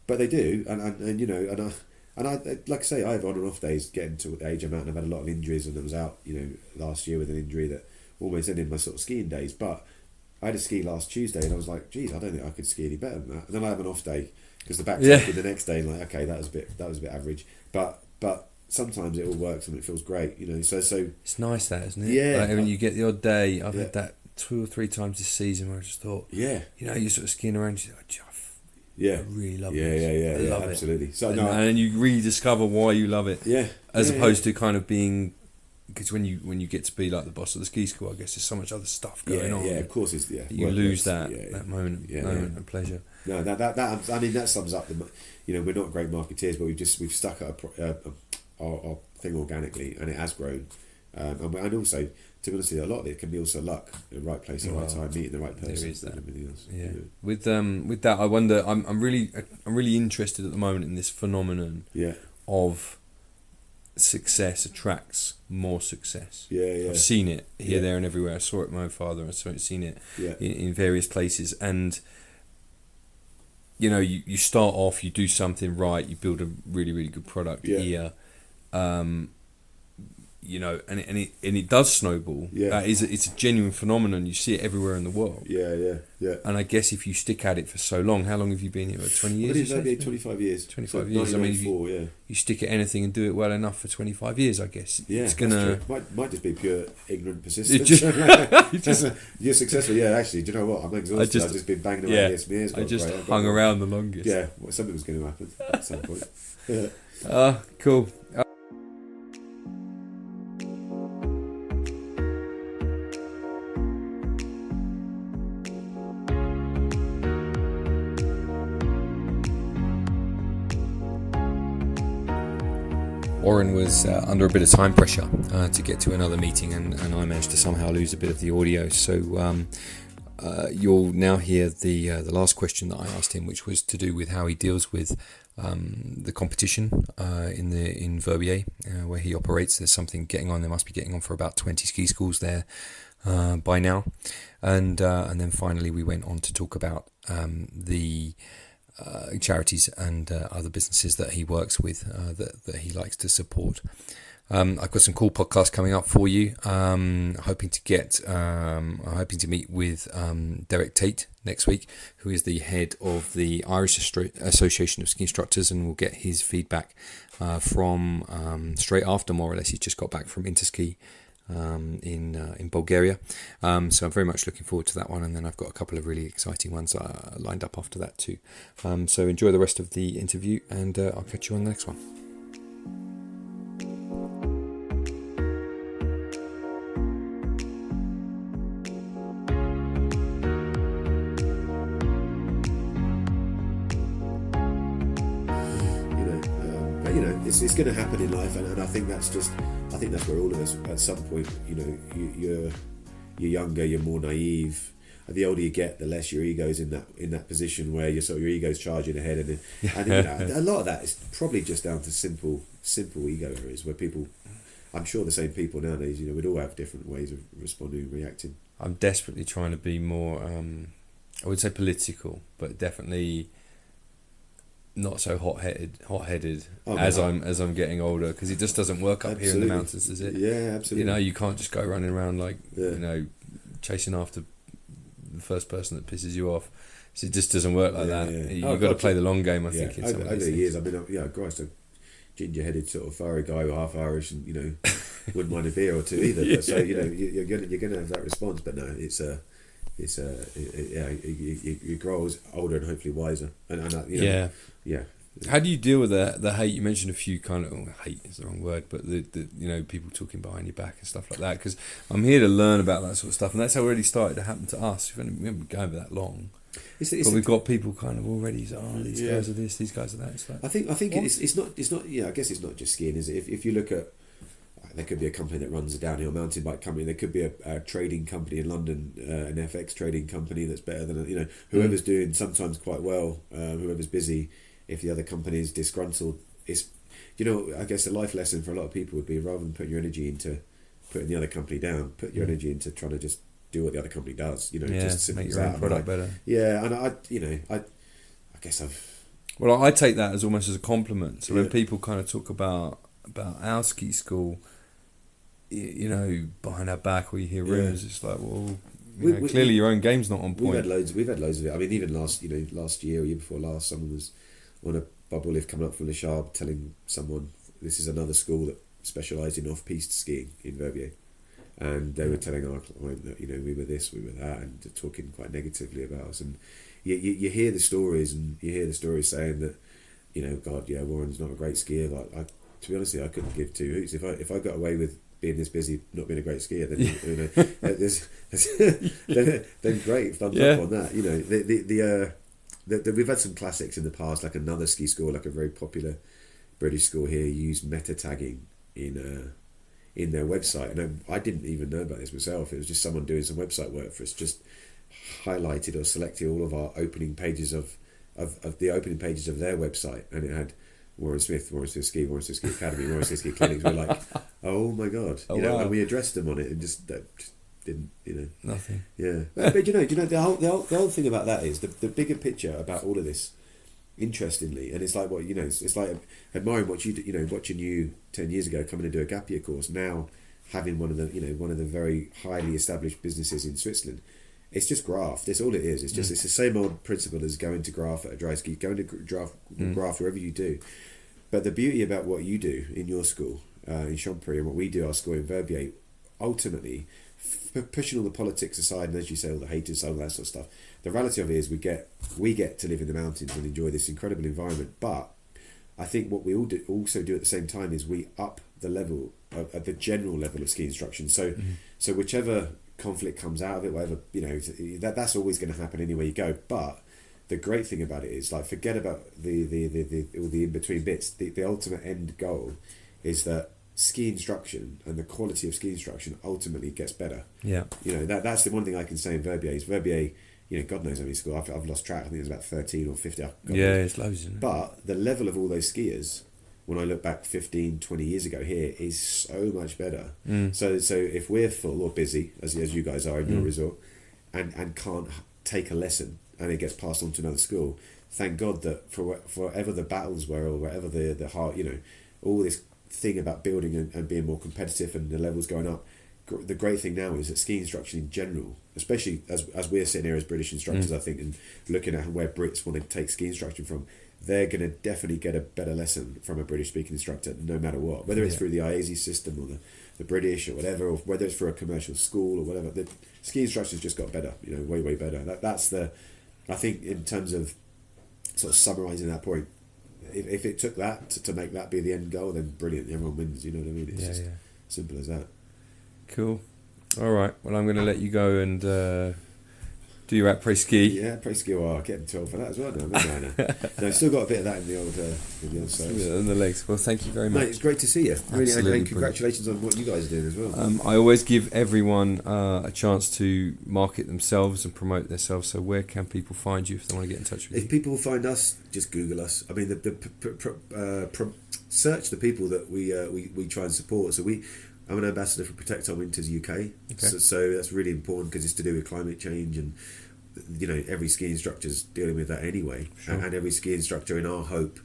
But they do, and you know, and I like I say, I have on and off days. Getting to the age I'm at, and I've had a lot of injuries, and I was out, you know, last year with an injury that almost ended my sort of skiing days. But I had a ski last Tuesday, and I was like, geez, I don't think I could ski any better than that. And then I have an off day because the back the next day, and like, okay, that was a bit average, but sometimes it all works and it feels great, you know. So it's nice that, isn't it? Yeah. Like, when you get the odd day, I've had that 2 or 3 times this season where I just thought, you know, you're sort of skiing around, you're like, I really love it. I love absolutely. it. So and you rediscover why you love it. Yeah. As opposed to kind of being, because when you get to be like the boss of the ski school, I guess there's so much other stuff going on. Yeah, of course it's you lose that moment of pleasure. No, that I mean that sums up the, you know, we're not great marketeers, but we've stuck at our thing organically, and it has grown. And also, to be honest with you, a lot of it can be also luck, the right place at the right time, meeting the right person. There is that. And everything else. Yeah. With that, I wonder. I'm really interested at the moment in this phenomenon of success attracts more success. I've seen it here, there, and everywhere. I saw it with my own father. I've seen it in various places, and you know, you start off, you do something right, you build a really, really good product here. You know, and it does snowball. It's a genuine phenomenon. You see it everywhere in the world. And I guess if you stick at it for so long, how long have you been here? 20 years? 25 years. 25 years. I mean, you stick at anything and do it well enough for 25 years, I guess. It's gonna might just be pure ignorant persistence. You're successful. Yeah, actually, do you know what? I'm exhausted. I've just been banging away against me. I just hung around the longest. Yeah, something was going to happen at some point. Cool. Warren was under a bit of time pressure to get to another meeting, and I managed to somehow lose a bit of the audio. So you'll now hear the last question that I asked him, which was to do with how he deals with the competition in Verbier, where he operates. There's something getting on. There must be getting on for about 20 ski schools there by now, and then finally we went on to talk about the charities and other businesses that he works with that he likes to support. I've got some cool podcasts coming up for you. Hoping to meet with Derek Tate next week, who is the head of the Irish Association of Ski Instructors, and we'll get his feedback from straight after, more or less. He's just got back from Interski in Bulgaria, so I'm very much looking forward to that one, and then I've got a couple of really exciting ones lined up after that too. So enjoy the rest of the interview, and I'll catch you on the next one. It's going to happen in life, and I think that's where all of us at some point, you know, you're younger, you're more naive. The older you get, the less your ego's in that position where your ego's charging ahead, and you know, a lot of that is probably just down to simple ego areas where people, I'm sure the same people nowadays, you know, we'd all have different ways of responding and reacting. I'm desperately trying to be more, I would say political, but definitely not so hot-headed as I'm getting older, because it just doesn't work up here in the mountains, does it? Yeah, absolutely. You know, you can't just go running around like you know, chasing after the first person that pisses you off. So it just doesn't work like that. You've got to play the long game, I think. In over the years, I mean, Christ, a ginger-headed sort of fiery guy, or half Irish, and you know, wouldn't mind a beer or two either. But so you know, you're gonna have that response. But no, you grow older and hopefully wiser, and you know, How do you deal with the hate? You mentioned a few kind of hate is the wrong word, but the you know, people talking behind your back and stuff like that. Because I'm here to learn about that sort of stuff, and that's how it already started to happen to us. We haven't been going for that long, but we've got people kind of already. These guys are this, these guys are that. It's like, I think it's not. Yeah, I guess it's not just skiing, is it? If you look at, there could be a company that runs a downhill mountain bike company. There could be a trading company in London, an FX trading company that's better than whoever's doing sometimes quite well. Whoever's busy, if the other company is disgruntled, it's I guess the life lesson for a lot of people would be, rather than putting your energy into putting the other company down, put your energy into trying to just do what the other company does. Just make your own product better. Yeah, and I guess I take that as almost as a compliment. So when people kind of talk about our ski school, behind our back, or you hear rumours, it's like, well, clearly your own game's not on point. We've had loads of it. I mean, even last year or year before last, someone was on a bubble lift coming up from Le Chab telling someone this is another school that specialised in off-piste skiing in Verbier. And they were telling our client that, we were this, we were that, and talking quite negatively about us. And you hear the stories, and you hear the stories saying that, Warren's not a great skier. Like, to be honest with you, I couldn't give two hoots. If I got away with being this busy, not being a great skier, then then great, thumbs up on that. We've had some classics in the past, like another ski school, like a very popular British school here, used meta tagging in their website, and I didn't even know about this myself. It was just someone doing some website work for us, just highlighted or selected all of our opening pages of the opening pages of their website, and it had Warren Smith Ski, Warren Smith Ski Academy, Warren Smith Ski Clinics. We're like, oh my god, wow. And we addressed them on it, and just didn't, nothing. Yeah, but the whole thing about that is the bigger picture about all of this. Interestingly, and it's like it's like admiring what watching you 10 years ago coming to do a gap year course, now having one of the very highly established businesses in Switzerland. It's just graft. That's all it is. It's just it's the same old principle as going to graft at a dry ski, going to graft wherever you do. But the beauty about what you do in your school in Champéry, and what we do our school in Verbier, ultimately, pushing all the politics aside, and as you say, all the haters, all that sort of stuff, the reality of it is we get to live in the mountains and enjoy this incredible environment. But I think what we also do at the same time is we up the level at the general level of ski instruction. So so whichever conflict comes out of it, whatever, that's always going to happen anywhere you go. But the great thing about it is, like, forget about the all the in between bits. The ultimate end goal is that ski instruction and the quality of ski instruction ultimately gets better. Yeah. That's the one thing I can say in Verbier is Verbier, God knows how many schools. I've lost track. I think it's about 13 or 50. It's loads, isn't it? But the level of all those skiers, when I look back 15, 20 years ago here, is so much better. So if we're full or busy, as you guys are in your resort, and can't take a lesson, and it gets passed on to another school, thank God that for whatever the battles were, or whatever the heart, all this thing about building and being more competitive and the levels going up, the great thing now is that ski instruction in general, especially as we're sitting here as British instructors, I think, and looking at where Brits want to take ski instruction from, they're going to definitely get a better lesson from a British speaking instructor, no matter what, whether it's through the IASI system or the British or whatever, or whether it's for a commercial school or whatever. The ski instruction's just got better, way better. That's I think, in terms of sort of summarising that point, if it took that to make that be the end goal, then brilliant, everyone wins. You know what I mean? It's just simple as that. Cool. All right. Well, I'm going to let you go and do your après ski. Yeah, après ski. Well, I'm getting too old for that as well now. No, I've still got a bit of that in the old soles. And the legs. Well, thank you very much. Mate, it's great to see you. Really, Absolutely, and congratulations on what you guys are doing as well. I always give everyone a chance to market themselves and promote themselves. So where can people find you if they want to get in touch with you? If people find us, just Google us. I mean, search the people that we try and support. So I'm an ambassador for Protect Our Winters UK. Okay. So that's really important because it's to do with climate change, and every ski instructor's dealing with that anyway. Sure. And every ski instructor, in our hope,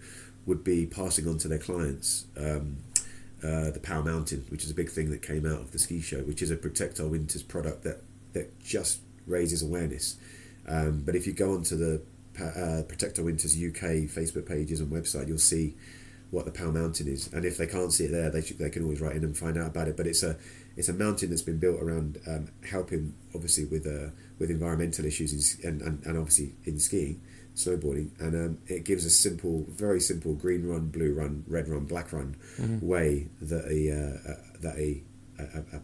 would be passing on to their clients the Power Mountain, which is a big thing that came out of the ski show, which is a Protect Our Winters product that just raises awareness. But if you go onto the Protect Our Winters UK Facebook pages and website, you'll see what the Power Mountain is, and if they can't see it there, they can always write in and find out about it. But it's a mountain that's been built around helping, obviously, with environmental issues and obviously in skiing, snowboarding, and it gives a very simple green run, blue run, red run, black run way that a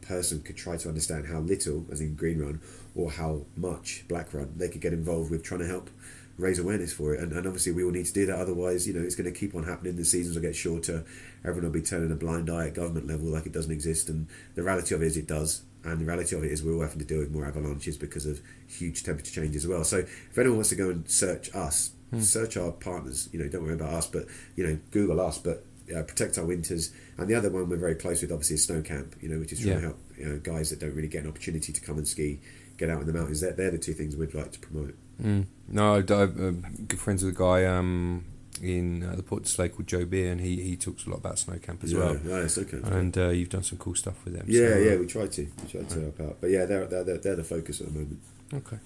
person could try to understand how little, as in green run, or how much black run, they could get involved with trying to help raise awareness for it, and obviously we all need to do that. Otherwise, it's going to keep on happening. The seasons will get shorter. Everyone will be turning a blind eye at government level like it doesn't exist. And the reality of it is it does. And the reality of it is we're all having to deal with more avalanches because of huge temperature changes as well. So if anyone wants to go and search us, search our partners. Don't worry about us, but Google us. But Protect Our Winters. And the other one we're very close with, obviously, is Snow Camp. Which is trying to help guys that don't really get an opportunity to come and ski, get out in the mountains. They're the two things we'd like to promote. No, I'm good friends with a guy in the Port de Soleil called Joe Beer, and he talks a lot about Snow Camp as well. Yeah, Snow Camp. And you've done some cool stuff with them. Yeah, we try to help out. But yeah, they're the focus at the moment. Okay.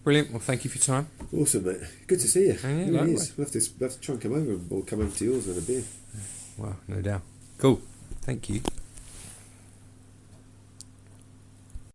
Brilliant. Well, thank you for your time. Awesome, mate. Good to see you. And It really is. We'll have to try and come over or come over to yours and a beer. Well, no doubt. Cool. Thank you.